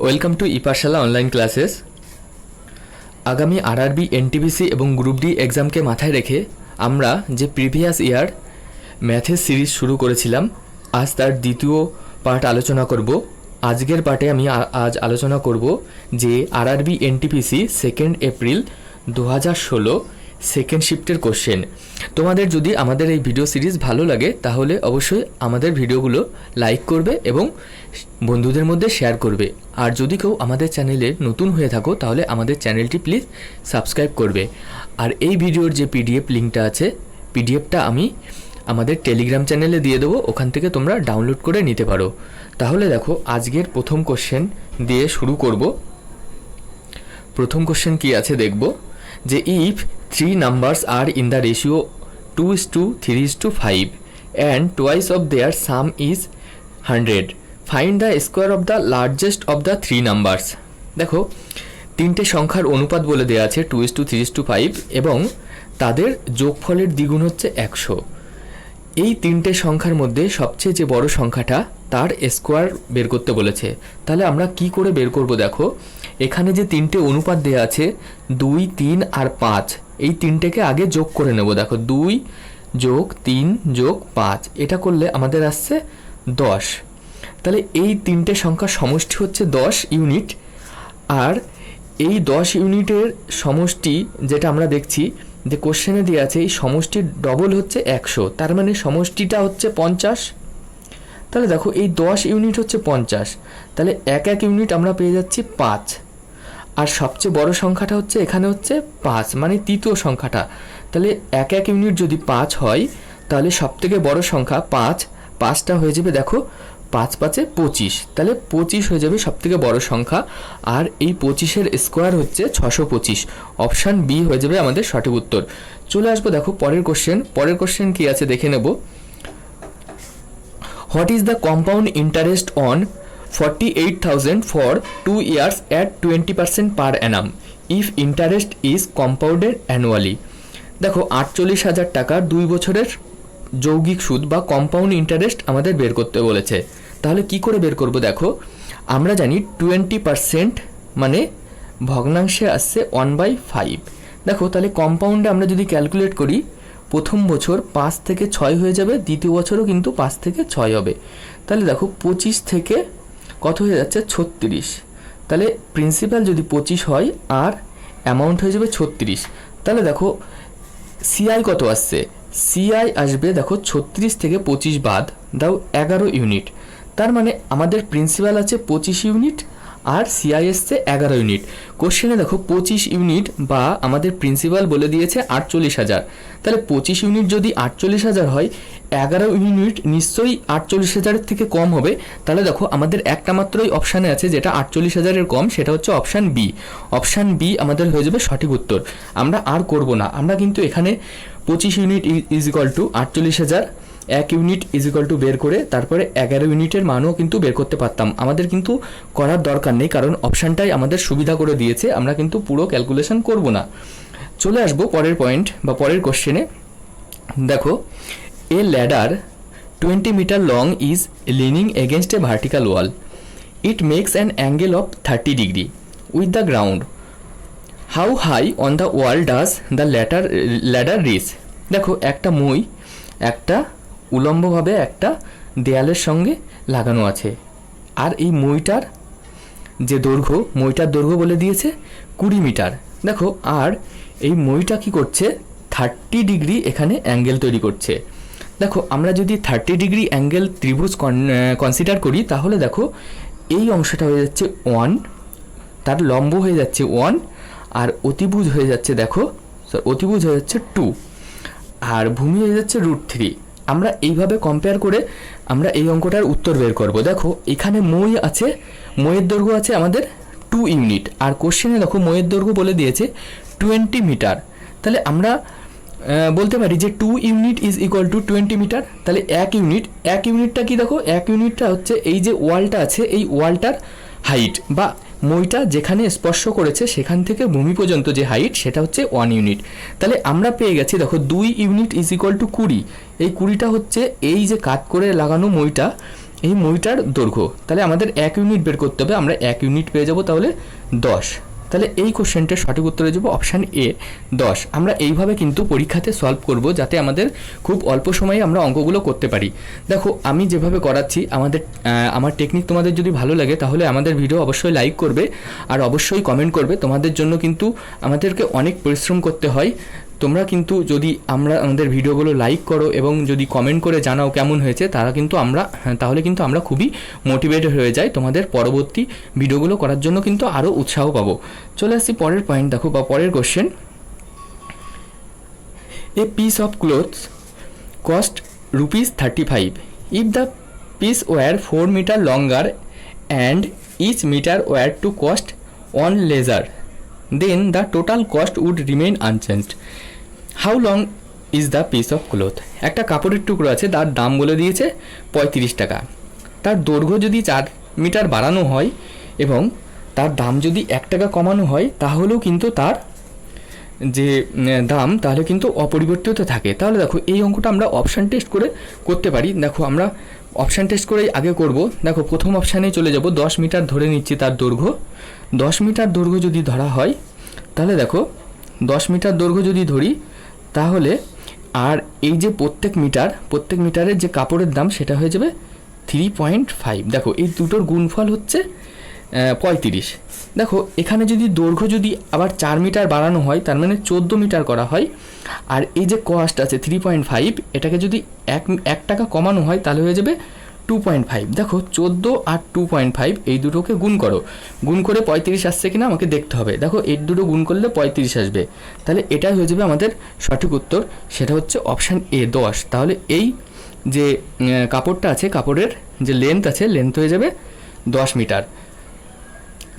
Welcome to ePathshala online classes. আগামী RRB NTPC এবং group D এক্সামকে মাথায় রেখে আমরা যে প্রিভিয়াস ইয়ার ম্যাথের সিরিজ শুরু করেছিলাম, আজ তার দ্বিতীয় পার্ট আলোচনা করব। আজকের পার্টে আমি আজ আলোচনা করব যে আরআরবি এনটিপিসি 2 এপ্রিল 2016 সেকেন্ড শিফটের কোশ্চেন। তোমাদের যদি আমাদের এই ভিডিও সিরিজ ভালো লাগে তাহলে অবশ্যই আমাদের ভিডিওগুলো লাইক করবে এবং বন্ধুদের মধ্যে শেয়ার করবে। আর যদি কেউ আমাদের চ্যানেলে নতুন হয়ে থাকো তাহলে আমাদের চ্যানেলটি প্লিজ সাবস্ক্রাইব করবে। আর এই ভিডিওর যে পিডিএফ লিঙ্কটা আছে, পিডিএফটা আমি আমাদের টেলিগ্রাম চ্যানেলে দিয়ে দেবো, ওখান থেকে তোমরা ডাউনলোড করে নিতে পারো। তাহলে দেখো আজকের প্রথম কোশ্চেন দিয়ে শুরু করব। প্রথম কোশ্চেন কি আছে দেখব যে if 3 numbers are in the ratio 2:3:5 and twice of their sum is 100, find the square of the largest of the 3 numbers। দেখো তিনটে সংখ্যার অনুপাত বলে দেওয়া আছে 2:3:5 এবং তাদের যোগফলের দ্বিগুণ হচ্ছে 100। এই তিনটে সংখ্যার মধ্যে সবচেয়ে যে বড় সংখ্যাটা তার স্কোয়ার বের করতে বলেছে। তাহলে আমরা কি করে বের করব? দেখো এখানে যে তিনটে অনুপাত দেওয়া আছে 2, 3 আর 5, এই তিনটেকে আগে যোগ করে নেব। দেখো 2 যোগ 3 যোগ 5, এটা করলে আমাদের আসছে 10। তাহলে এই তিনটে সংখ্যার সমষ্টি হচ্ছে 10 ইউনিট। আর এই 10 ইউনিটের সমষ্টি যেটা আমরা দেখছি যে কোশ্চেনে দেওয়া আছে, এই সমষ্টির ডবল হচ্ছে 100, তার মানে সমষ্টিটা হচ্ছে 50। তাহলে দেখো এই 10 ইউনিট হচ্ছে 50, তাহলে এক ইউনিট আমরা পেয়ে যাচ্ছি 5। আর সবচেয়ে বড় সংখ্যাটা হচ্ছে এখানে হচ্ছে 5, মানে তৃতীয় সংখ্যাটা। তাহলে এক ইউনিট যদি 5 হয় তাহলে সবথেকে বড় সংখ্যা 5, 5টা হয়ে যাবে দেখো 5 5 25, তাহলে 25 হয়ে যাবে সবথেকে বড় সংখ্যা। আর এই 25-এর স্কোয়ার হচ্ছে 625, অপশান বি হয়ে যাবে আমাদের সঠিক উত্তর। চলে আসবো দেখো পরের কোশ্চেন। পরের কোশ্চেন কি আছে দেখে নেব। What is the compound interest on 48,000 for 2 years at 20% per annum if interest is compounded annually? দেখো 48,000 টাকার 2 বছরের যৌগিক সুদ বা কম্পাউন্ড ইন্টারেস্ট আমাদের বের করতে বলেছে। তাহলে কি করে বের করব? দেখো আমরা জানি 20% মানে ভগ্নাংশে আসছে 1/5। দেখো তাহলে কম্পাউন্ডে আমরা যদি ক্যালকুলেট করি, প্রথম বছর 5 থেকে 6 হয়ে যাবে, দ্বিতীয় বছরও কিন্তু 5 থেকে 6 হবে। তাহলে দেখো 25 থেকে কত হয়ে যাচ্ছে 36, তাহলে প্রিন্সিপাল যদি 25 হয় আর অ্যামাউন্ট হয়ে যাবে 36। তাহলে দেখো সিআই কত আসছে? সিআই আসবে দেখো 36 থেকে 25 বাদ দাও 11 ইউনিট। তার মানে আমাদের প্রিন্সিপাল আছে 25 ইউনিট আর সিআই এসছে 11 ইউনিট। কোশ্চেনে দেখো 25 ইউনিট বা আমাদের প্রিন্সিপাল বলে দিয়েছে 48,000, তাহলে 25 ইউনিট যদি 48,000 হয়, 11 ইউনিট নিশ্চয়ই 48,000-এর থেকে কম হবে। তাহলে দেখো আমাদের একটা মাত্রই অপশানে আছে যেটা 48,000-এর কম, সেটা হচ্ছে অপশান বি। অপশান বি আমাদের হয়ে যাবে সঠিক উত্তর। আমরা আর করব না, আমরা কিন্তু এখানে 25 unit is equal two 48,000, 1 unit is equal two বের করে তারপরে 11 ইউনিটের মানও কিন্তু বের করতে পারতাম। আমাদের কিন্তু করার দরকার নেই, কারণ অপশানটাই আমাদের সুবিধা করে দিয়েছে, আমরা কিন্তু পুরো ক্যালকুলেশন করব না। চলে আসবো পরের পয়েন্ট বা পরের কোশ্চেনে। দেখো a ladder 20 metre long is leaning against a vertical wall, it makes an angle of 30 degree with the ground, how high on the wall does the ladder reach? দেখো একটা মই একটা উলম্বভাবে একটা দেয়ালের সঙ্গে লাগানো আছে, আর এই মইটার যে দৈর্ঘ্য, মইটার দৈর্ঘ্য বলে দিয়েছে 20 মিটার। দেখো আর এই মইটা কি করছে? 30 ডিগ্রি এখানে অ্যাঙ্গেল তৈরি করছে। দেখো আমরা যদি 30 ডিগ্রি অ্যাঙ্গেল ত্রিভুজ কনসিডার করি তাহলে দেখো এই অংশটা হয়ে যাচ্ছে 1, তার লম্ব হয়ে যাচ্ছে 1, আর অতিভুজ হয়ে যাচ্ছে দেখো অতিভুজ হয়ে যাচ্ছে 2, আর ভূমি হয়ে যাচ্ছে √3। আমরা এইভাবে কম্পেয়ার করে আমরা এই অঙ্কটার উত্তর বের করব। দেখো এখানে মই আছে, মইয়ের দৈর্ঘ্য আছে আমাদের 2 ইউনিট, আর কোশ্চেনে দেখো মইয়ের দৈর্ঘ্য বলে দিয়েছে 20 মিটার। তাহলে আমরা বলতে পারি যে 2 unit is equal to 20 metre. তাহলে 1 ইউনিটটা কি? দেখো 1 ইউনিটটা হচ্ছে এই যে ওয়ালটা আছে, এই ওয়ালটার হাইট বা মইটা যেখানে স্পর্শ করেছে সেখান থেকে ভূমি পর্যন্ত যে হাইট সেটা হচ্ছে 1 ইউনিট। তাহলে আমরা পেয়ে গেছি দেখো 2 ইউনিট ইজ ইকুয়াল টু 20। এই 20টা হচ্ছে এই যে কাট করে লাগানো মইটা, এই মইটার দৈর্ঘ্য, তাহলে আমাদের 1 ইউনিট বের করতে হবে, আমরা 1 ইউনিট পেয়ে যাব তাহলে 10। তাহলে এই কোশ্চেনটার সঠিক উত্তর হয়ে যাবে অপশান এ 10। আমরা এইভাবে কিন্তু পরীক্ষাতে সলভ করব যাতে আমাদের খুব অল্প সময়ে আমরা অঙ্কগুলো করতে পারি। দেখো আমি যেভাবে করাচ্ছি আমার টেকনিক তোমাদের যদি ভালো লাগে তাহলে আমাদের ভিডিও অবশ্যই লাইক করবে আর অবশ্যই কমেন্ট করবে। তোমাদের জন্য কিন্তু আমাদেরকে অনেক পরিশ্রম করতে হয়। তোমরা কিন্তু যদি আমাদের ভিডিওগুলো লাইক করো এবং যদি কমেন্ট করে জানাও কেমন হয়েছে তাহলে কিন্তু আমরা খুবই মোটিভেটেড হয়ে যাই, তোমাদের পরবর্তী ভিডিওগুলো করার জন্য কিন্তু আরও উৎসাহ পাবো। চলে আসছি পরের পয়েন্ট, দেখো বা পরের question. A piece of clothes cost ₹35 if the piece were 4 meter longer and each meter were to cost 1 lesser, then the total cost would remain unchanged. How long is the piece of cloth? একটা কাপড়ের টুকরো আছে, তার দাম বলে দিয়েছে 35 টাকা। তার দৈর্ঘ্য যদি 4 মিটার বাড়ানো হয় এবং তার দাম যদি 1 টাকা কমানো হয় তাহলেও কিন্তু তার যে দাম তাহলে কিন্তু অপরিবর্তিত থাকে। তাহলে দেখো এই অঙ্কটা আমরা অপশান টেস্ট করে করতে পারি। দেখো আমরা অপশান টেস্ট করেই আগে করব। দেখো প্রথম অপশানে চলে যাব, 10 মিটার ধরে নিচ্ছি তার দৈর্ঘ্য। 10 মিটার দৈর্ঘ্য যদি ধরা হয় তাহলে দেখো 10 মিটার দৈর্ঘ্য যদি ধরি তাহলে আর এই যে প্রত্যেক মিটারের যে কাপড়ের দাম সেটা হয়ে যাবে 3.5। দেখো এই দুটোর গুণফল হচ্ছে 35। দেখো এখানে যদি দৈর্ঘ্য যদি আবার 4 মিটার বাড়ানো হয় তার মানে 14 মিটার করা হয়, আর এই যে কস্ট আছে 3.5 এটাকে যদি 1 টাকা কমানো হয় তাহলে হয়ে যাবে 2.5। দেখো 14 আর 2.5 এই দুটোকে গুণ করো, গুণ করে 35 আসছে কিনা আমাকে দেখতে হবে। দেখো এই দুটো গুণ করলে 35 আসবে, তাহলে এটাই হয়ে যাবে আমাদের সঠিক উত্তর, সেটা হচ্ছে অপশান এ 10। তাহলে এই যে কাপড়টা আছে, কাপড়ের যে লেন্থ আছে, লেন্থ হয়ে যাবে 10 মিটার।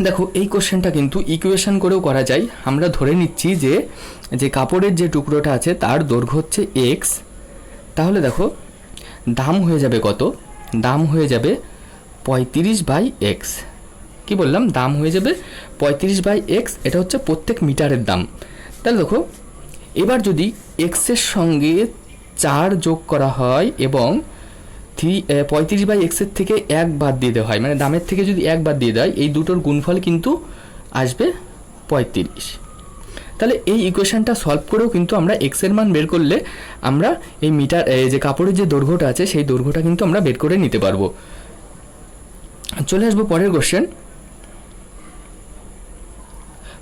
দেখো এই কোশ্চেনটা কিন্তু ইকুয়েশন করেও করা যায়। আমরা ধরে নিচ্ছি যে কাপড়ের যে টুকরোটা আছে তার দৈর্ঘ্য হচ্ছে এক্স, তাহলে দেখো দাম হয়ে যাবে কত? দাম হয়ে যাবে 35/x। কি বললাম? দাম হয়ে যাবে 35/x, এটা হচ্ছে প্রত্যেক মিটারের দাম। তাহলে দেখো এবার যদি এক্সের সঙ্গে 4 যোগ করা হয় এবং 35/x এর থেকে 1 বাদ দিয়ে দেওয়া হয়, মানে দামের থেকে যদি 1 বাদ দিয়ে দেয়, এই দুটোর গুণফল কিন্তু আসবে 35। তাহলে এই ইকুয়েশনটা সলভ করেও কিন্তু আমরা এক্স এর মান বের করলে আমরা এই যে কাপড়ের যে দৈর্ঘ্যটা আছে সেই দৈর্ঘ্যটা কিন্তু আমরা বের করে নিতে পারবো। চলে আসবো পরের কোশ্চেন।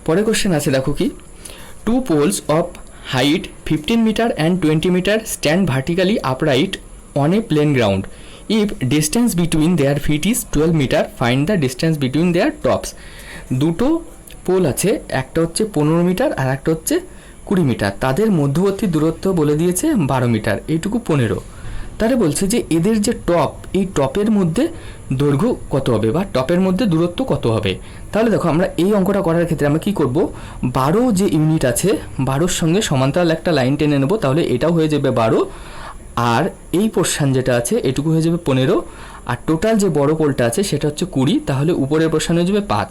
পরের কোশ্চেন আছে দেখো কি, 2 poles of height 15 meter and 20 meter stand vertically upright on a plain ground. If distance between their feet is 12 meter, find the distance between their tops. দুটো পোল আছে, একটা হচ্ছে 15 মিটার আর একটা হচ্ছে 20 মিটার, তাদের মধ্যবর্তী দূরত্ব বলে দিয়েছে 12 মিটার, এইটুকু 15। তাহলে বলছে যে এদের যে টপ, এই টপের মধ্যে দৈর্ঘ্য কত হবে বা টপের মধ্যে দূরত্ব কত হবে। তাহলে দেখো আমরা এই অঙ্কটা করার ক্ষেত্রে আমরা কি করব, 12 যে ইউনিট আছে 12-র সঙ্গে সমান্তরাল একটা লাইন টেনে নেব, তাহলে এটাও হয়ে যাবে 12, আর এই পোর্শন যেটা আছে এটুকু হয়ে যাবে 15, আর টোটাল যে বড় পোলটা আছে সেটা হচ্ছে 20, তাহলে উপরের পোর্শন হয়ে যাবে 5।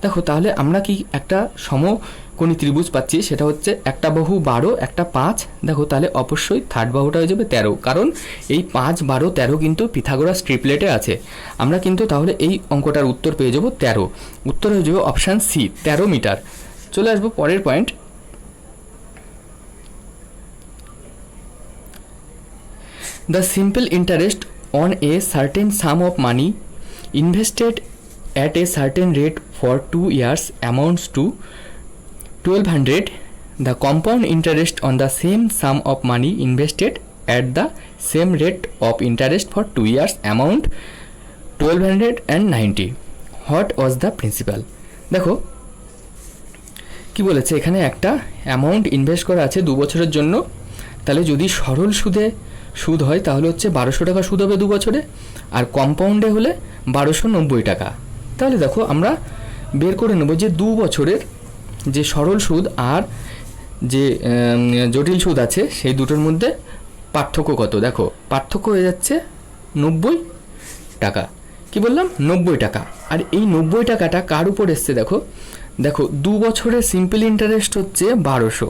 দেখো তাহলে আমরা কি একটা সমকোণী ত্রিভুজ পাচ্ছি, সেটা হচ্ছে একটা বাহু 12, একটা 5। দেখো তাহলে অবশ্যই থার্ড বাহুটা হয়ে যাবে 13, কারণ এই 5, 12, 13 কিন্তু পিথাগোরাস ট্রিপলেটে আছে। আমরা কিন্তু তাহলে এই অঙ্কটার উত্তর পেয়ে যাব 13। উত্তর হয়ে যাবে অপশান সি 13 মিটার। চলে আসবো পরের point. The simple interest on a certain sum of money invested at a certain rate for 2 years amounts to 1200. The compound interest on the same sum of money invested at the same rate of interest for 2 years amount 1290. What was the principal? দেখো কি বলেছে, এখানে একটা amount invest করা আছে 2 বছরের জন্য। তাহলে যদি সরল সুদ হয় তাহলে হচ্ছে 1200 টাকা সুদ হবে 2 বছরে, আর কম্পাউন্ডে হলে 1290 টাকা। তাহলে দেখো আমরা বের করে নেব যে 2 বছরের যে সরল সুদ আর যে জটিল সুদ আছে সেই দুটোর মধ্যে পার্থক্য কত। দেখো পার্থক্য হয়ে যাচ্ছে 90 টাকা। কি বললাম? 90 টাকা। আর এই 90 টাকাটা কার উপর এসছে? দেখো 2 বছরের সিম্পল ইন্টারেস্ট হচ্ছে 1200,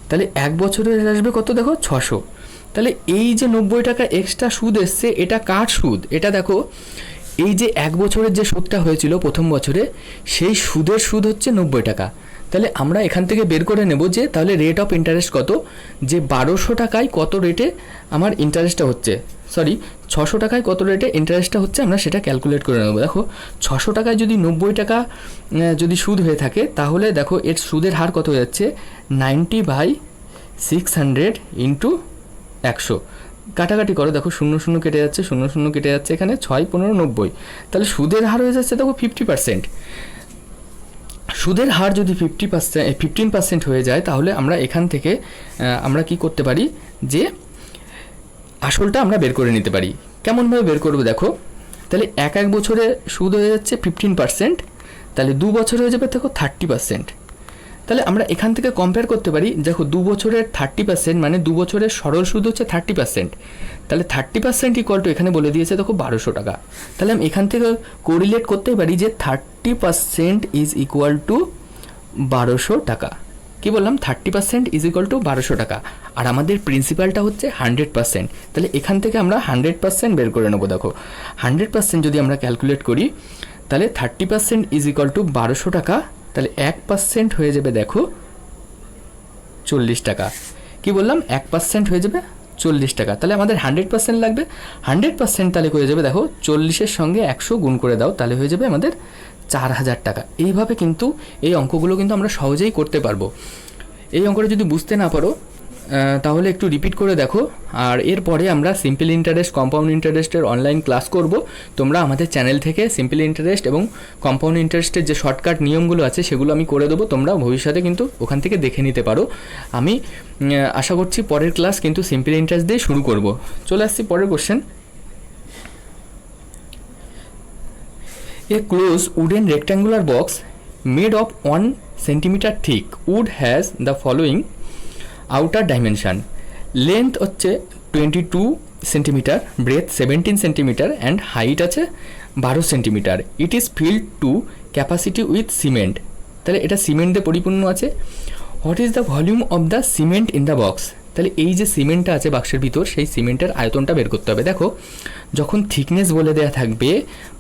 তাহলে 1 বছরের আসবে কত? দেখো 600। তাহলে এই যে 90 টাকা এক্সট্রা সুদ এসছে, এটা কার সুদ? এটা দেখো, এই যে 1 বছরের যে সুদটা হয়েছিল প্রথম বছরে, সেই সুদের সুদ হচ্ছে 90 টাকা। তাহলে আমরা এখান থেকে বের করে নেব যে তাহলে রেট অফ ইন্টারেস্ট কত, যে 1200 টাকায় কত রেটে আমার ইন্টারেস্টটা হচ্ছে, সরি 600 টাকায় কত রেটে ইন্টারেস্টটা হচ্ছে, আমরা সেটা ক্যালকুলেট করে নেব। দেখো 600 টাকায় যদি 90 টাকা যদি সুদ হয়ে থাকে, তাহলে দেখো এর সুদের হার কত হয়ে যাচ্ছে, 90/600 ইন্টু 100। কাটাকাটি করো, দেখো 0 কেটে যাচ্ছে, 0 কেটে যাচ্ছে, এখানে 6 15 90, তাহলে সুদের হার হয়ে যাচ্ছে দেখো 50%। সুদের হার যদি 15% হয়ে যায়, তাহলে আমরা এখান থেকে আমরা কি করতে পারি, যে আসলটা আমরা বের করে নিতে পারি। কেমনভাবে বের করবো দেখো, তাহলে এক বছরে সুদ হয়ে যাচ্ছে 15%, তাহলে 2 বছরে হয়ে যাবে দেখো 30%। তাহলে আমরা এখান থেকে কম্পেয়ার করতে পারি, দেখো 2 বছরের 30% মানে 2 বছরের সরল সুদ হচ্ছে 30%, তাহলে 30% ইকুয়াল টু এখানে বলে দিয়েছে দেখো 1200 টাকা। তাহলে আমি এখান থেকে কোরিলেট করতে পারি যে 30% ইজ ইকুয়াল টু 1200 টাকা। কি বললাম, 30% ইজ ইকুয়াল টু 1200 টাকা, আর আমাদের প্রিন্সিপালটা হচ্ছে 100%। তাহলে এখান থেকে আমরা 100% বের করে নেবো। দেখো 100% যদি আমরা ক্যালকুলেট করি, তাহলে 30% ইজ ইকুয়াল টু 1200 টাকা, তাহলে 1% হয়ে যাবে দেখো 40 টাকা। কি বললাম, 1% হয়ে যাবে 40 টাকা। তাহলে আমাদের 100% লাগবে, 100% তাহলে হয়ে যাবে দেখো 40-এর সঙ্গে 100 গুণ করে দাও, তাহলে হয়ে যাবে আমাদের 4000 টাকা। এইভাবে কিন্তু এই অঙ্কগুলো কিন্তু আমরা সহজেই করতে পারবো। এই অঙ্কটা যদি বুঝতে না পারো তাহলে একটু রিপিট করে দেখো। আর এরপরে আমরা সিম্পল ইন্টারেস্ট, কম্পাউন্ড ইন্টারেস্টের অনলাইন ক্লাস করব। তোমরা আমাদের চ্যানেল থেকে সিম্পল ইন্টারেস্ট এবং কম্পাউন্ড ইন্টারেস্টের যে শর্টকাট নিয়মগুলো আছে সেগুলো আমি করে দেবো, তোমরা ভবিষ্যতে কিন্তু ওখান থেকে দেখে নিতে পারো। আমি আশা করছি পরের ক্লাস কিন্তু সিম্পল ইন্টারেস্ট দিয়ে শুরু করব। চলে আসছি পরের question. A closed wooden rectangular box made of 1 centimeter thick wood has the following outer dimension: length হচ্ছে 22 centimetre, breadth 17 centimetre and height আছে 12 centimetre. It is filled to capacity with cement. তাহলে এটা সিমেন্ট দিয়ে পরিপূর্ণ আছে। What is the volume of the cement in the box? তাহলে এই যে সিমেন্টটা আছে বাক্সের ভিতর, সেই সিমেন্টের আয়তনটা বের করতে হবে। দেখো যখন থিকনেস বলে দেওয়া থাকবে,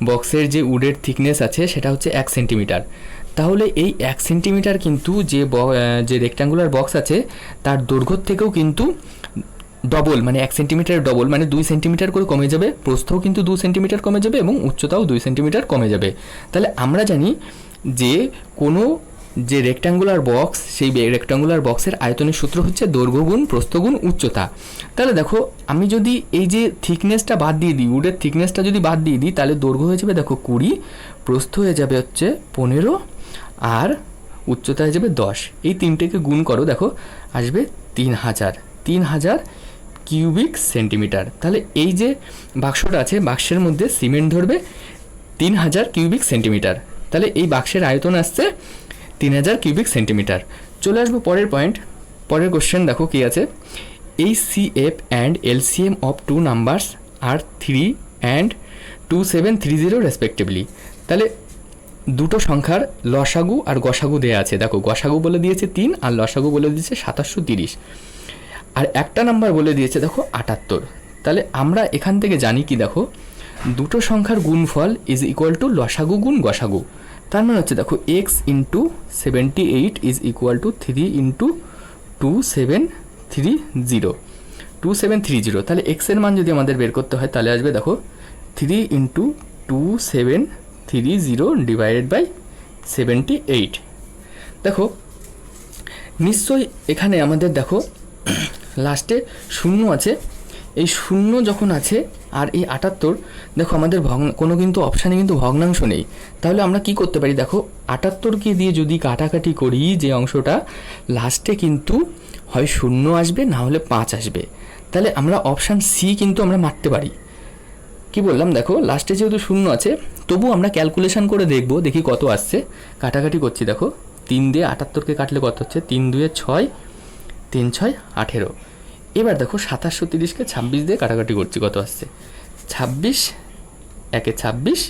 বক্সের যে উডের থিকনেস আছে সেটা হচ্ছে 1 সেন্টিমিটার, তাহলে এই 1 সেন্টিমিটার কিন্তু যে রেক্ট্যাঙ্গুলার বক্স আছে তার দৈর্ঘ্য থেকেও কিন্তু ডবল, মানে 1 সেন্টিমিটারের ডবল, মানে 2 সেন্টিমিটার করে কমে যাবে। প্রস্থও কিন্তু 2 সেন্টিমিটার কমে যাবে এবং উচ্চতাও 2 সেন্টিমিটার কমে যাবে। তাহলে আমরা জানি যে কোনো যে রেক্ট্যাঙ্গুলার বক্স, সেই রেক্ট্যাঙ্গুলার বক্সের আয়তনের সূত্র হচ্ছে দৈর্ঘ্য গুণ প্রস্থ গুণ উচ্চতা। তাহলে দেখো আমি যদি এই যে থিকনেসটা বাদ দিয়ে দিই, উডের থিকনেসটা যদি বাদ দিয়ে দিই, তাহলে দৈর্ঘ্য হয়ে যাবে দেখো 20, প্রস্থ হয়ে যাবে হচ্ছে 15 আর উচ্চতা হয়ে যাবে 10। এই তিনটেকে গুণ করো, দেখো আসবে 3000 কিউবিক সেন্টিমিটার। তাহলে এই যে বাক্সটা আছে, বাক্সের মধ্যে সিমেন্ট ধরবে 3000 কিউবিক সেন্টিমিটার। তাহলে এই বাক্সের আয়তন আসছে 3000 কিউবিক সেন্টিমিটার। চলে আসবো পরের পয়েন্ট, পরের কোশ্চেন। দেখো কি আছে, HCF and LCM of 2 numbers আর 3 and 2730 রেসপেক্টিভলি। তাহলে দুটো সংখ্যার লসাগু আর গসাগু দেওয়া আছে। দেখো গসাগু বলে দিয়েছে 3 আর লসাগু বলে দিয়েছে 2730, আর একটা নাম্বার বলে দিয়েছে দেখো 78। তাহলে আমরা এখান থেকে জানি কি, দেখো দুটো সংখ্যার গুণফল ইজ ইকুয়াল টু লসাগু গুণ গসাগু। তার মানে হচ্ছে দেখো x into 78 is equal two 3 into 2730। তাহলে x এর মান যদি আমাদের বের করতে হয়, তাহলে আসবে দেখো 3 ইন্টু 2730 ডিভাইডেড বাই 78। দেখো নিশ্চয়ই এখানে আমাদের দেখো লাস্টে শূন্য আছে। এই শূন্য যখন আছে আর এই 78, দেখো আমাদের কোনো কিন্তু অপশানে কিন্তু ভগ্নাংশ নেই। তাহলে আমরা কি করতে পারি, দেখো 78কে দিয়ে যদি কাটাকাটি করি, যে অংশটা লাস্টে কিন্তু হয় 0 আসবে, না হলে 5 আসবে। তাহলে আমরা অপশান সি কিন্তু আমরা মারতে পারি। কি বললাম, দেখো লাস্টে যেহেতু 0 আছে, তবু আমরা ক্যালকুলেশন করে দেখব, দেখি কত আসছে। কাটাকাটি করছি, দেখো 3 দিয়ে 78কে কাটলে কত হচ্ছে, 3 2 6, 3 6 18। এবার দেখো 2730কে 26 দিয়ে কাটাকাটি করছি, কত আসছে 26, 1 26,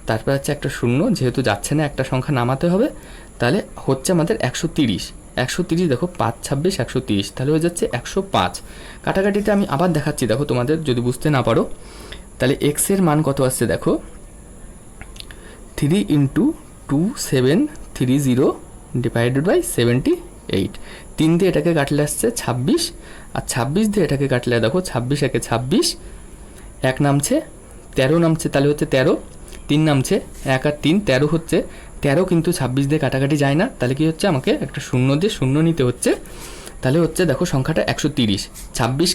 তারপর হচ্ছে একটা 0, যেহেতু যাচ্ছে না একটা সংখ্যা নামাতে হবে, তাহলে হচ্ছে আমাদের 130। 130 দেখো 5 26 130, তাহলে হয়ে যাচ্ছে 105। কাটাকাটিতে আমি আবার দেখাচ্ছি, দেখো তোমাদের যদি বুঝতে না পারো, তাহলে এক্সের মান কত আসছে দেখো, 3 × 2730 ডিভাইডেড বাই 78। 3 দিয়ে এটাকে কাটলে আসছে 26, আর 26 দিয়ে এটাকে কাটলে দেখো 26 একে 26, 1 নামছে 13 নামছে, তাহলে হচ্ছে 13, 3 নামছে 1 আর 3 13 হচ্ছে 13, কিন্তু 26 দিয়ে কাটাকাটি যায় না, তাহলে কি হচ্ছে আমাকে একটা শূন্য দিয়ে শূন্য নিতে হচ্ছে, তাহলে হচ্ছে দেখো সংখ্যাটা 130। 26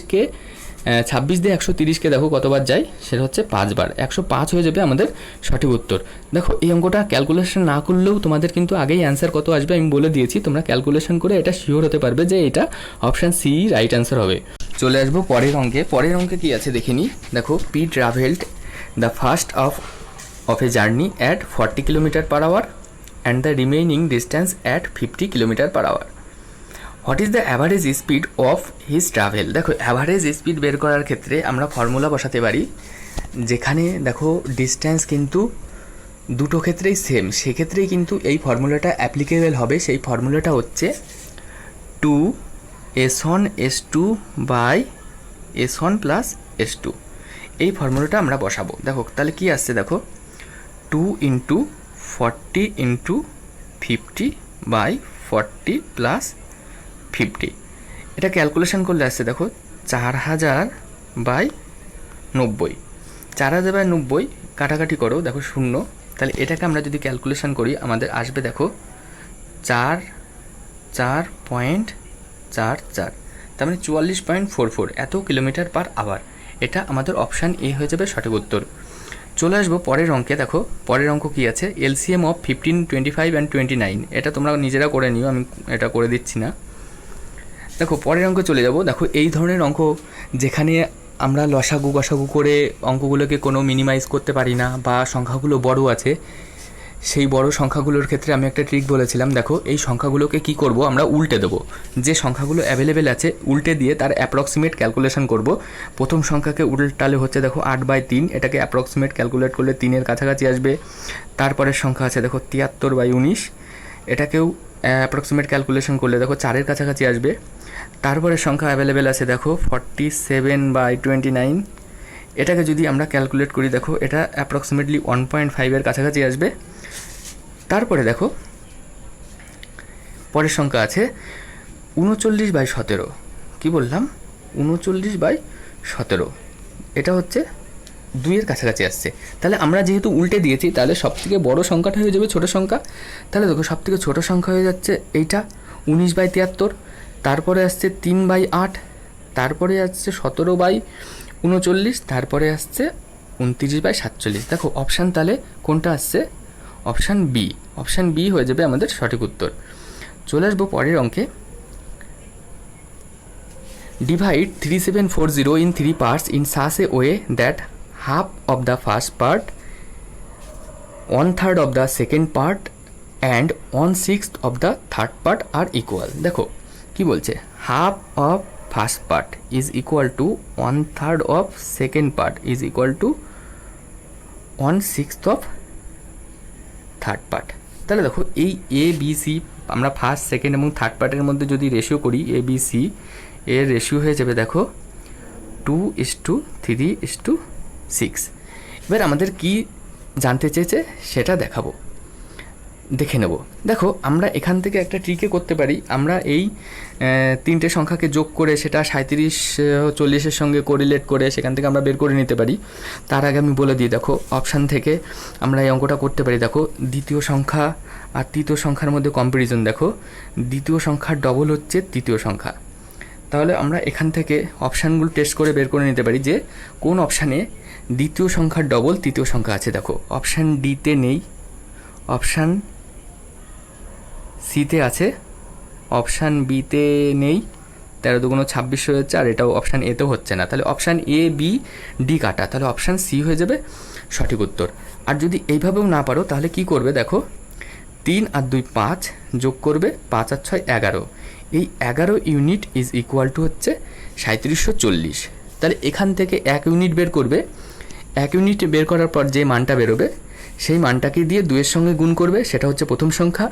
দিয়ে 130কে দেখো কতবার যায়, সেটা হচ্ছে 5 বার, 105 হয়ে যাবে আমাদের সঠিক উত্তর। দেখো এই অঙ্কটা ক্যালকুলেশন না করলেও তোমাদের কিন্তু আগেই অ্যান্সার কত আসবে আমি বলে দিয়েছি, তোমরা ক্যালকুলেশন করে এটা শিওর হতে পারবে যে এটা অপশান সি রাইট অ্যান্সার হবে। চলে আসবো পরের অঙ্কে। পরের অঙ্কে কী আছে দেখে নিই। দেখো, P travelled the first of a journey at 40 km/h and the remaining distance at 50 km/h. What is the average speed of his travel? দেখো, অ্যাভারেজ স্পিড বের করার ক্ষেত্রে আমরা ফর্মুলা বসাতে পারি, যেখানে দেখো ডিস্ট্যান্স কিন্তু দুটো ক্ষেত্রেই সেম, সেক্ষেত্রেই কিন্তু এই ফর্মুলাটা অ্যাপ্লিকেবল হবে। সেই ফর্মুলাটা হচ্ছে 2s1 s2 by s1 plus s2। এই ফর্মুলাটা আমরা বসাবো। দেখো তাহলে কি আসছে, দেখো 2 × 40 × 50 বাই 40 প্লাস 50। এটা ক্যালকুলেশন করলে আসছে দেখো 4000 বাই 90। 4000 বাই 90 কাটাকাটি করো, দেখো শূন্য, তাহলে এটাকে আমরা যদি ক্যালকুলেশন করি আমাদের আসবে দেখো 4.44, তার মানে 44.44 এত km/h। এটা আমাদের অপশান এ হয়ে যাবে সঠিক উত্তর। চলে আসবো পরের অঙ্কে। দেখো পরের অঙ্ক কী আছে, এলসিএম অফ 15, 25 অ্যান্ড 29। এটা তোমরা নিজেরা করে নিও, আমি এটা করে দিচ্ছি না। দেখো পরের অঙ্কে চলে যাব। দেখো এই ধরনের অঙ্ক যেখানে আমরা লসাগু গসাগু করে অঙ্কগুলোকে কোনো মিনিমাইজ করতে পারি না, বা সংখ্যাগুলো বড় আছে, সেই বড় সংখ্যাগুলোর ক্ষেত্রে আমি একটা ট্রিক বলেছিলাম। দেখো এই সংখ্যাগুলোকে কি করব, আমরা উল্টে দেবো। যে সংখ্যাগুলো অ্যাভেলেবেল আছে উল্টে দিয়ে তার অ্যাপ্রক্সিমেট ক্যালকুলেশন করব। প্রথম সংখ্যাকে উল্টালে হচ্ছে দেখো 8/3, এটাকে অ্যাপ্রক্সিমেট ক্যালকুলেট করলে 3-এর কাছাকাছি আসবে। তারপরের সংখ্যা আছে দেখো 73/19, এটাকেও অ্যাপ্রক্সিমেট ক্যালকুলেশন করলে দেখো 4-এর কাছাকাছি আসবে। তারপরের সংখ্যা অ্যাভেলেবেল আছে দেখো 47/29, এটাকে যদি আমরা ক্যালকুলেট করি দেখো এটা অ্যাপ্রক্সিমেটলি 1.5-এর কাছাকাছি আসবে। তারপরে দেখো পরের সংখ্যা আছে 39/17। কী বললাম, 39/17, এটা হচ্ছে 2-এর কাছাকাছি আসছে। তাহলে আমরা যেহেতু উল্টে দিয়েছি, তাহলে সবথেকে বড় সংখ্যাটা হয়ে যাবে ছোটো সংখ্যা। তাহলে দেখো সবথেকে ছোটো সংখ্যা হয়ে যাচ্ছে এইটা 19/73, তারপরে আসছে 3/8, তারপরে আসছে 17/39, তারপরে আসছে 29/47। দেখো অপশান তাহলে কোনটা আসছে, অপশান বি। অপশান বি হয়ে যাবে আমাদের সঠিক উত্তর। চলে আসবো পরের অঙ্কে। Divide 3740 in 3 parts in such a way that half of the first part, 1/3 of the second part and 1/6 of the third part are equal। দেখো কি বলছে, half of first part is equal to 1/3 of second part is equal to 1/6 of third part. তাহলে দেখো এই A B C আমরা first, second এবং third পার্টের মধ্যে যদি রেশিও করি, এ বি সি এর রেশিও হয়ে যাবে দেখো 2:3:6। এবার আমাদের কি জানতে চেয়েছে সেটা দেখাবো, দেখে নেব। দেখো আমরা এখান থেকে একটা ট্রিকে করতে পারি, আমরা এই 3টে সংখ্যাকে যোগ করে সেটা 37-40-এর সঙ্গে কোরিলেট করে সেখান থেকে আমরা বের করে নিতে পারি। তার আগে আমি বলে দিই, দেখো অপশান থেকে আমরা এই অঙ্কটা করতে পারি। দেখো দ্বিতীয় সংখ্যা আর তৃতীয় সংখ্যার মধ্যে কম্পারিজন, দেখো দ্বিতীয় সংখ্যার ডবল হচ্ছে তৃতীয় সংখ্যা। তাহলে আমরা এখান থেকে অপশানগুলো টেস্ট করে বের করে নিতে পারি যে কোন অপশানে দ্বিতীয় সংখ্যার ডবল তৃতীয় সংখ্যা আছে। দেখো অপশান ডিতে নেই, অপশান সিতে আছে, অপশান বিতে নেই, 13×2 = 26 হচ্ছে, আর এটাও অপশান এতেও হচ্ছে না। তাহলে অপশান এ বি ডি কাটা, তাহলে অপশান সি হয়ে যাবে সঠিক উত্তর। আর যদি এইভাবেও না পারো তাহলে কি করবে, দেখো 3 আর 2 5 যোগ করবে, 5 আর 6 11, এই 11 ইউনিট ইজ ইকুয়াল টু হচ্ছে 3740। তাহলে এখান থেকে 1 ইউনিট বের করবে, 1 ইউনিট বের করার পর যে মানটা বেরোবে সেই মানটাকে দিয়ে 2-এর সঙ্গে গুণ করবে, সেটা হচ্ছে প্রথম সংখ্যা।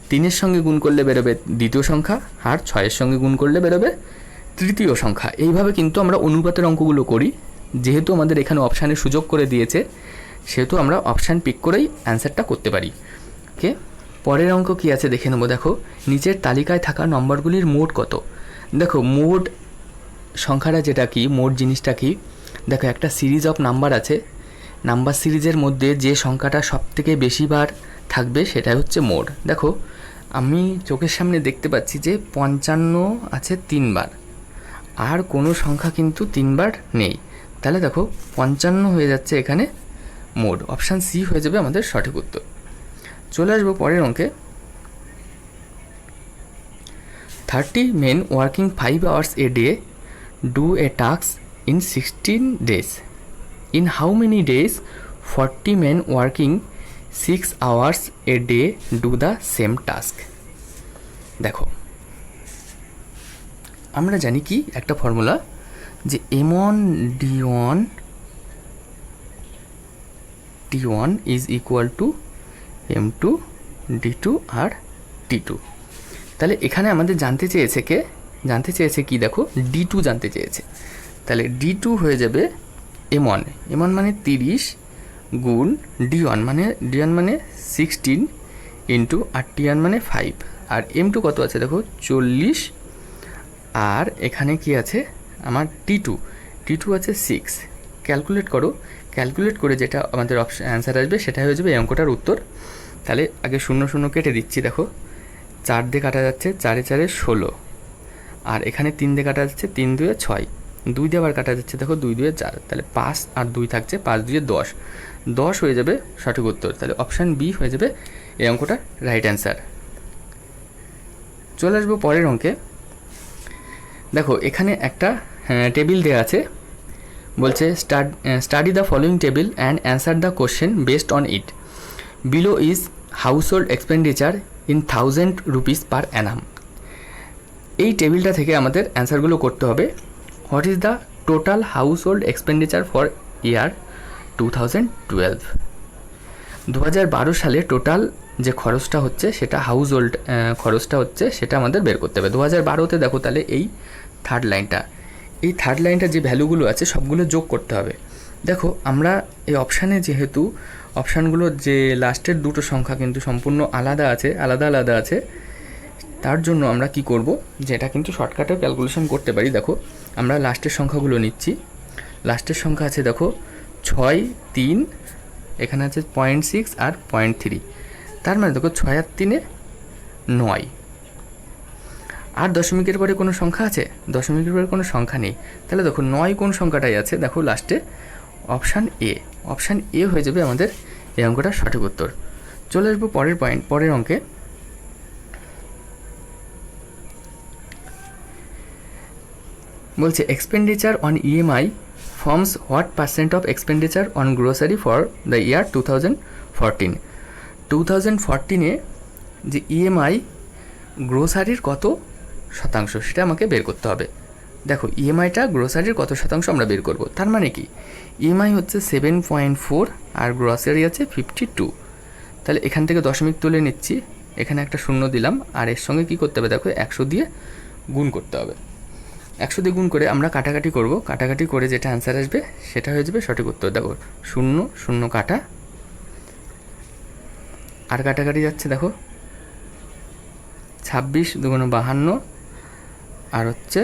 3-এর সঙ্গে গুণ করলে বেরোবে দ্বিতীয় সংখ্যা, আর 6-এর সঙ্গে গুণ করলে বেরোবে তৃতীয় সংখ্যা। এইভাবে কিন্তু আমরা অনুপাতের অঙ্কগুলো করি। যেহেতু আমাদের এখানে অপশানের সুযোগ করে দিয়েছে, সেহেতু আমরা অপশান পিক করেই অ্যান্সারটা করতে পারি। ওকে, পরের অঙ্ক কী আছে দেখে নেবো। দেখো, নিচের তালিকায় থাকা নম্বরগুলির মোট কত। দেখো, মোট সংখ্যাটা যেটা কি, মোট জিনিসটা কি, দেখো একটা সিরিজ অফ নাম্বার আছে। নাম্বার সিরিজের মধ্যে যে সংখ্যাটা সবথেকে বেশিবার থাকবে সেটাই হচ্ছে মোট। দেখো, আমি চোখের সামনে দেখতে পাচ্ছি যে 55 আছে 3 বার, আর কোনো সংখ্যা কিন্তু 3 বার নেই। তাহলে দেখো 55 হয়ে যাচ্ছে এখানে মোট। অপশান সি হয়ে যাবে আমাদের সঠিক উত্তর। চলে আসবো পরের অঙ্কে। 30 men working 5 hours a day do a task in 16 days. In how many days 40 men working 6 hours a day do the same task? দেখো, আমরা জানি কি একটা ফর্মুলা, যে m1 d1 t1 is equal to m2 d2 R t2। তাহলে এখানে আমাদের জানতে চেয়েছে কি, দেখো d2 জানতে চেয়েছে। তাহলে d2 হয়ে যাবে m1 মানে 30 গুণ d1 মানে 16 ইন্টু আর t1 মানে 5, আর m2 কত আছে দেখো 40, আর এখানে কি আছে আমার t2 আছে 6। ক্যালকুলেট করে যেটা আমাদের অ্যান্সার আসবে সেটা হয়ে যাবে এই অঙ্কটার উত্তর। তাহলে আগে 0 0 কেটে দিচ্ছি। দেখো, 4 দিয়ে কাটা যাচ্ছে, 4 এ 4 16, আর এখানে 3 দিয়ে কাটা যাচ্ছে, 3 2 6, 2 দিয়ে আবার কাটা যাচ্ছে, দেখো 2 2 4, তাহলে 5 আর 2 থাকছে, 5 2 10 হয়ে যাবে সঠিক উত্তর। তাহলে অপশান বি হয়ে যাবে এই অঙ্কটার রাইট অ্যান্সার। চলে আসবো পরের অঙ্কে। দেখো, এখানে একটা টেবিল দেওয়া আছে, বলছে study the following table and answer the question based on it. Below is household expenditure in 1000 rupees per annum. এই টেবিলটা থেকে আমাদের অ্যান্সারগুলো করতে হবে। What is the total household expenditure for year 2012? 2012 সালে টোটাল যে খরচটা হচ্ছে সেটা হাউসহোল্ড খরচটা হচ্ছে সেটা আমাদের বের করতে হবে 2012-তে। দেখো, তাহলে এই থার্ড লাইনটা যে ভ্যালুগুলো আছে সবগুলো যোগ করতে হবে। দেখো, আমরা এই অপশানে যেহেতু অপশানগুলোর যে লাস্টের দুটো সংখ্যা কিন্তু সম্পূর্ণ আলাদা আছে, তার জন্য আমরা কি করব, যে এটা কিন্তু শর্টকাটেও ক্যালকুলেশন করতে পারি। দেখো, আমরা লাস্টের সংখ্যাগুলো নিচ্ছি। লাস্টের সংখ্যা আছে দেখো 6 3, এখানে আছে 0.6 আর 0.3, তার মানে দেখো 6 আর 3 9। আর দশমিকের পরে কোনো সংখ্যা আছে? দশমিকের পরে কোনো সংখ্যা নেই। তাহলে দেখো 9 কোন সংখ্যাটাই আছে, দেখো লাস্টে অপশান এ হয়ে যাবে আমাদের এই অঙ্কটার সঠিক উত্তর। চলে আসবো পরের অঙ্কে। বলছে expenditure on EMI forms what percent of expenditure on grocery for the year 2014? 2014-এ যে ইএমআই গ্রোসারির কত শতাংশ সেটা আমাকে বের করতে হবে। দেখো, ইএমআইটা গ্রোসারির কত শতাংশ আমরা বের করব। তার মানে কি, ইএমআই হচ্ছে 7.4 আর গ্রোসারি আছে 52। তাহলে এখান থেকে দশমিক তুলে নিচ্ছি, এখানে একটা শূন্য দিলাম, আর এর সঙ্গে কি করতে হবে দেখো 100 দিয়ে গুণ করতে হবে। 100 দিয়ে গুণ করে আমরা কাটাকাটি করব, কাটাকাটি করে যেটা অ্যান্সার আসবে সেটা হয়ে যাবে সঠিক উত্তর। দেখো 0 0 কাটা, আর কাটাকাটি যাচ্ছে, দেখো 26 2 52, আর হচ্ছে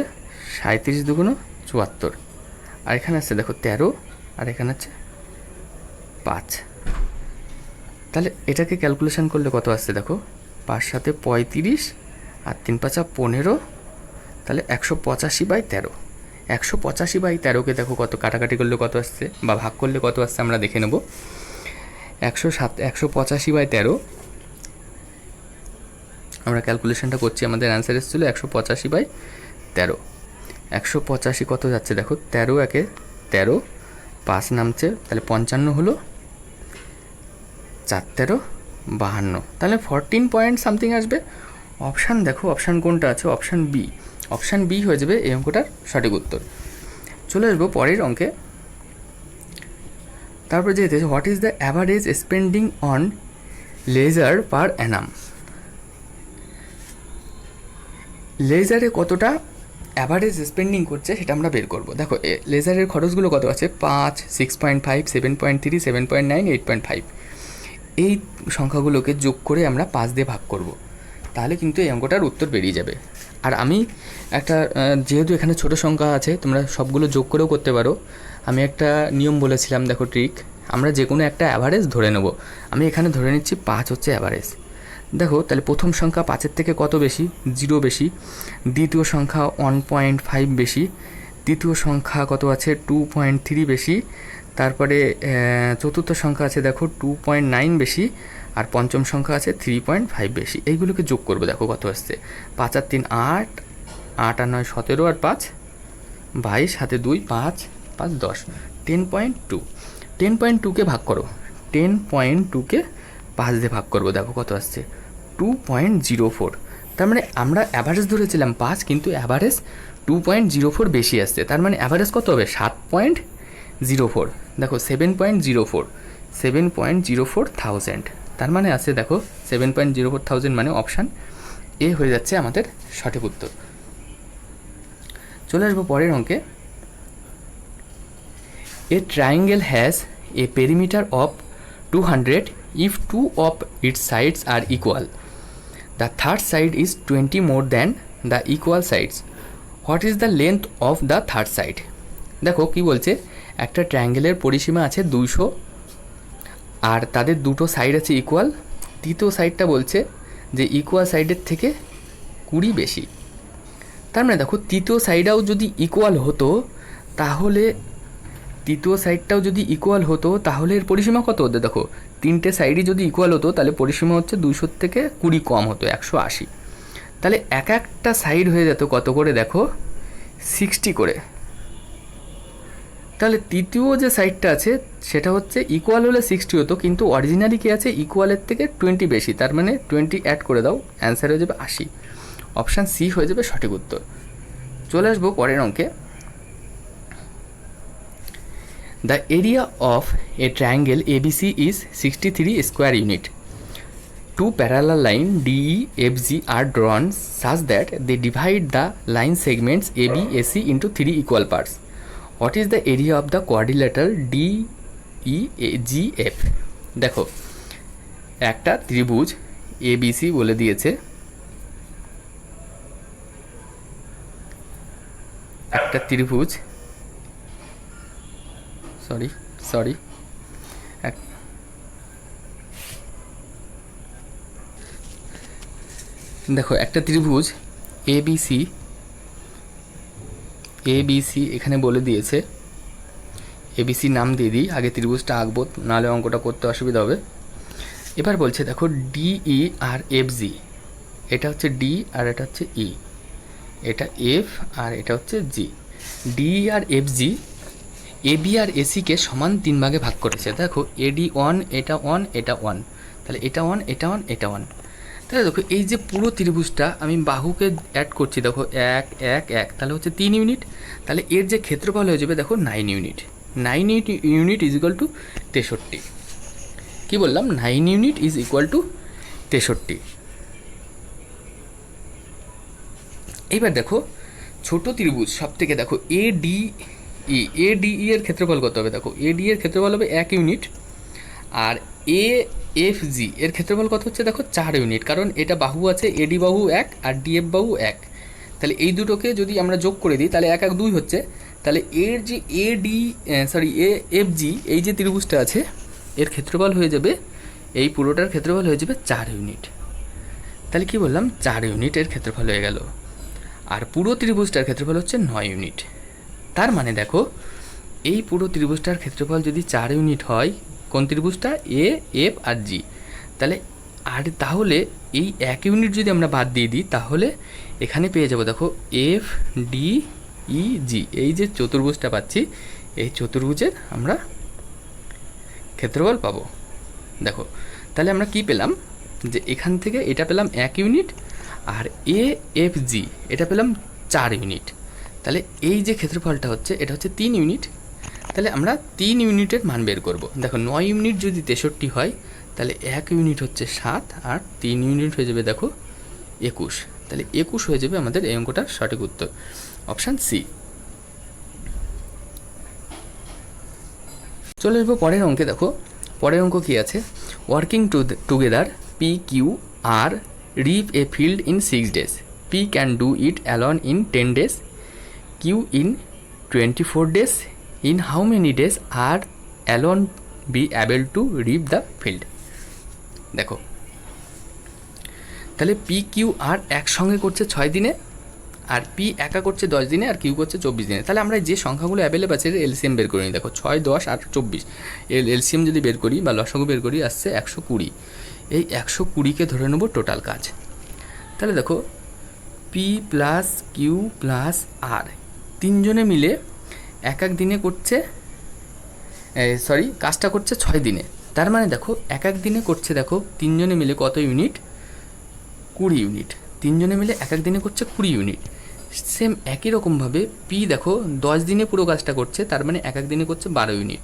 37 2 74, আর এখানে আছে দেখো 13, আর এখানে আছে 5। তাহলে এটাকে ক্যালকুলেশন করলে কত আসছে দেখো, 5 7 35 আর 3 5 15, তাহলে 185/13। 185/13-কে দেখো কত কাটাকাটি করলে কত আসছে বা ভাগ করলে কত আসছে আমরা দেখে নেব। 185/13 আমরা ক্যালকুলেশনটা করছি, আমাদের অ্যান্সার এসেছিলো 185/13। 185 কত যাচ্ছে দেখো, 13 একে 13, 5 নামছে, তাহলে 55 হলো, 4 13 52, তাহলে 14 পয়েন্ট সামথিং আসবে। অপশান দেখো, অপশান কোনটা আছে, অপশান বি হয়ে যাবে এই অঙ্কটার সঠিক উত্তর। চলে আসবো পরের অঙ্কে। তারপরে যেতে what is the average spending on leisure per annum? লেজারে কতটা অ্যাভারেজ স্পেন্ডিং করছে সেটা আমরা বের করবো। দেখো লেজারের খরচগুলো কত আছে, 5, 6.5, 7.3, 7.9, 8.5, এই সংখ্যাগুলোকে যোগ করে আমরা 5 দিয়ে ভাগ করব, তাহলে কিন্তু এই অঙ্কটার উত্তর বেরিয়ে যাবে। আর আমি একটা যেহেতু এখানে ছোট সংখ্যা আছে, তোমরা সবগুলো যোগ করেও করতে পারো। আমি একটা নিয়ম বলেছিলাম, দেখো ট্রিক, আমরা যে কোনো একটা অ্যাভারেজ ধরে নেব। আমি এখানে ধরে নিচ্ছি 5 হচ্ছে অ্যাভারেজ। দেখো তাহলে প্রথম সংখ্যা 5-এর থেকে কত বেশি, 0 বেশি। দ্বিতীয় সংখ্যা 1.5 বেশি। তৃতীয় সংখ্যা কত আছে, 2.3 বেশি। তারপরে চতুর্থ সংখ্যা আছে দেখো 2.9 বেশি। আর পঞ্চম সংখ্যা আছে 3.5 বেশি। এইগুলোকে যোগ করবো, দেখো কত আসছে, 5 আর 3 8, 8 আর 9 17, আর 5 22, হাতে 2 5, 5 10, 10.2। 10.2কে ভাগ করো, 10.2কে 5 দিয়ে ভাগ করবো, দেখো কত আসছে, 2.04। তার মানে আমরা অ্যাভারেজ ধরেছিলাম 5, কিন্তু অ্যাভারেজ 2.04 বেশি আসছে। তার মানে অ্যাভারেজ কত হবে, 7.04। দেখো 7.04, 7.04 থাউজেন্ড। তার মানে আছে দেখো 7.04 থাউজেন্ড, মানে অপশান এ হয়ে যাচ্ছে আমাদের সঠিক উত্তর। চলে আসবো পরের অঙ্কে। A triangle has a perimeter of 200 if 2 of its sides are equal. The third side is 20 more than the equal sides. What is the length of the third side? দেখো কি বলছে, একটা ট্রায়াঙ্গেলের পরিসীমা আছে 200, আর তাদের দুটো সাইড আছে ইকুয়াল। তৃতীয় সাইডটা বলছে যে ইকুয়াল সাইডের থেকে 20 বেশি। তার মানে দেখো তৃতীয় সাইডটাও যদি ইকুয়াল হতো, তাহলে তৃতীয় সাইডটাও যদি ইকুয়াল হতো তাহলে এর পরিসীমা কত হতো, দেখো তিনটে সাইডই যদি ইকুয়াল হতো তাহলে পরিসীমা হচ্ছে 200 থেকে 20 কম হতো, 180। তাহলে এক একটা সাইড হয়ে যেত কত করে, দেখো 60 করে। তাহলে তৃতীয় যে সাইডটা আছে সেটা হচ্ছে ইকুয়াল হলে 60 হতো, কিন্তু অরিজিনালি কি আছে, ইকুয়ালের থেকে 20 বেশি। তার মানে 20 অ্যাড করে দাও, অ্যান্সার হয়ে যাবে 80। অপশান সি হয়ে যাবে সঠিক উত্তর। চলে আসবো পরের অঙ্কে। The area of a triangle ABC is 63 square unit. Two parallel lines DEFG are drawn such that they divide the line segments AB AC into 3 equal parts. What is the area of the quadrilateral DEGF? দেখো একটা ত্রিভুজ ABC বলে দিয়েছে, একটা ত্রিভুজ sorry দেখো একটা ত্রিভুজ ABC এখানে বলে দিয়েছে। ABC নাম দিয়ে দিই, আগে ত্রিভুজটা আঁকবো, নাহলে অঙ্কটা করতে অসুবিধা হবে। এবার বলছে দেখো DE আর FG, এটা হচ্ছে D আর এটা হচ্ছে E, এটা F আর এটা হচ্ছে G। DE আর FG AB আর AC-কে সমান 3 ভাগে ভাগ করেছে। দেখো AD 1, এটা 1, এটা 1, তাহলে এটা 1, এটা 1, এটা 1। তাহলে দেখো এই যে পুরো ত্রিভুজটা আমি বাহুকে অ্যাড করছি, দেখো 1 1 1, তাহলে হচ্ছে 3 ইউনিট। তাহলে এর যে ক্ষেত্রফল হয়ে যাবে দেখো 9 unit. 9 unit is equal two 63। কী বললাম, 9 ইউনিট ইজ ইকুয়াল টু 63। এইবার দেখো ছোট ত্রিভুজ সব থেকে, দেখো ADE এর ক্ষেত্রফল কত হবে, দেখো AD এর ক্ষেত্রফল হবে 1 ইউনিট, আর AFG এর ক্ষেত্রফল কত হচ্ছে, দেখো 4 ইউনিট। কারণ এটা বাহু আছে, AD বাহু 1 আর DF বাহু 1, তাহলে এই দুটোকে যদি আমরা যোগ করে দিই তাহলে 1 1 2 হচ্ছে। তাহলে এর যে AFG এই যে ত্রিভুজটা আছে এর ক্ষেত্রফল হয়ে যাবে, এই পুরোটার ক্ষেত্রফল হয়ে যাবে 4 ইউনিট। তাহলে কি বললাম, 4 ইউনিট এর ক্ষেত্রফল হয়ে গেল। আর পুরো ত্রিভুজটার ক্ষেত্রফল হচ্ছে 9 ইউনিট। তার মানে দেখো এই পুরো ত্রিভুজটার ক্ষেত্রফল যদি 4 ইউনিট হয়, কোন ত্রিভুজটা, A F আর G, তাহলে এই 1 ইউনিট যদি আমরা বাদ দিয়ে দিই তাহলে এখানে পেয়ে যাবো দেখো FDEG, এই যে চতুর্ভুজটা পাচ্ছি, এই চতুর্ভুজের আমরা ক্ষেত্রফল পাবো। দেখো তাহলে আমরা কি পেলাম, যে এখান থেকে এটা পেলাম 1 ইউনিট, আর AFG এটা পেলাম 4 ইউনিট। তাহলে এই যে ক্ষেত্রফলটা হচ্ছে এটা হচ্ছে 3 ইউনিট। তাহলে আমরা 3 ইউনিটের মান বের করব। দেখো 9 ইউনিট যদি 63 হয় তাহলে 1 ইউনিট হচ্ছে 7, আর 3 ইউনিট হয়ে যাবে দেখো 21। তাহলে 21 হয়ে যাবে আমাদের এই অঙ্কটার সঠিক উত্তর, অপশান সি। চলে আসবো পরের অঙ্কে। দেখো পরের অঙ্ক কী আছে, ওয়ার্কিং টুগেদার পি কিউ আর reap a field in 6 days, P can do it alone in 10 days, Q in 24 days, in how many days আর alone be able to reap the field. দেখো তাহলে পি কিউ আর একসঙ্গে করছে 6 দিনে, আর P একা করছে 10 দিনে, আর কিউ করছে 24 দিনে। তাহলে আমরা যে সংখ্যাগুলো অ্যাভেলেবল আছে এলসিএম বের করে নিই। দেখো 6, 10 আর 24 এলসিএম যদি বের করি বা লসাগু বের করি আসছে 120। এই 120কে ধরে নেব টোটাল কাজ। তাহলে দেখো পি প্লাস কিউ প্লাস আর তিনজনে মিলে এক দিনে করছে, কাজটা করছে 6 দিনে। তার মানে দেখো এক দিনে করছে, দেখো তিনজনে মিলে কত ইউনিট, 20 ইউনিট। তিনজনে মিলে এক দিনে করছে 20 ইউনিট। সেম একই রকমভাবে পি দেখো 10 দিনে পুরো কাজটা করছে, তার মানে এক দিনে করছে 12 ইউনিট।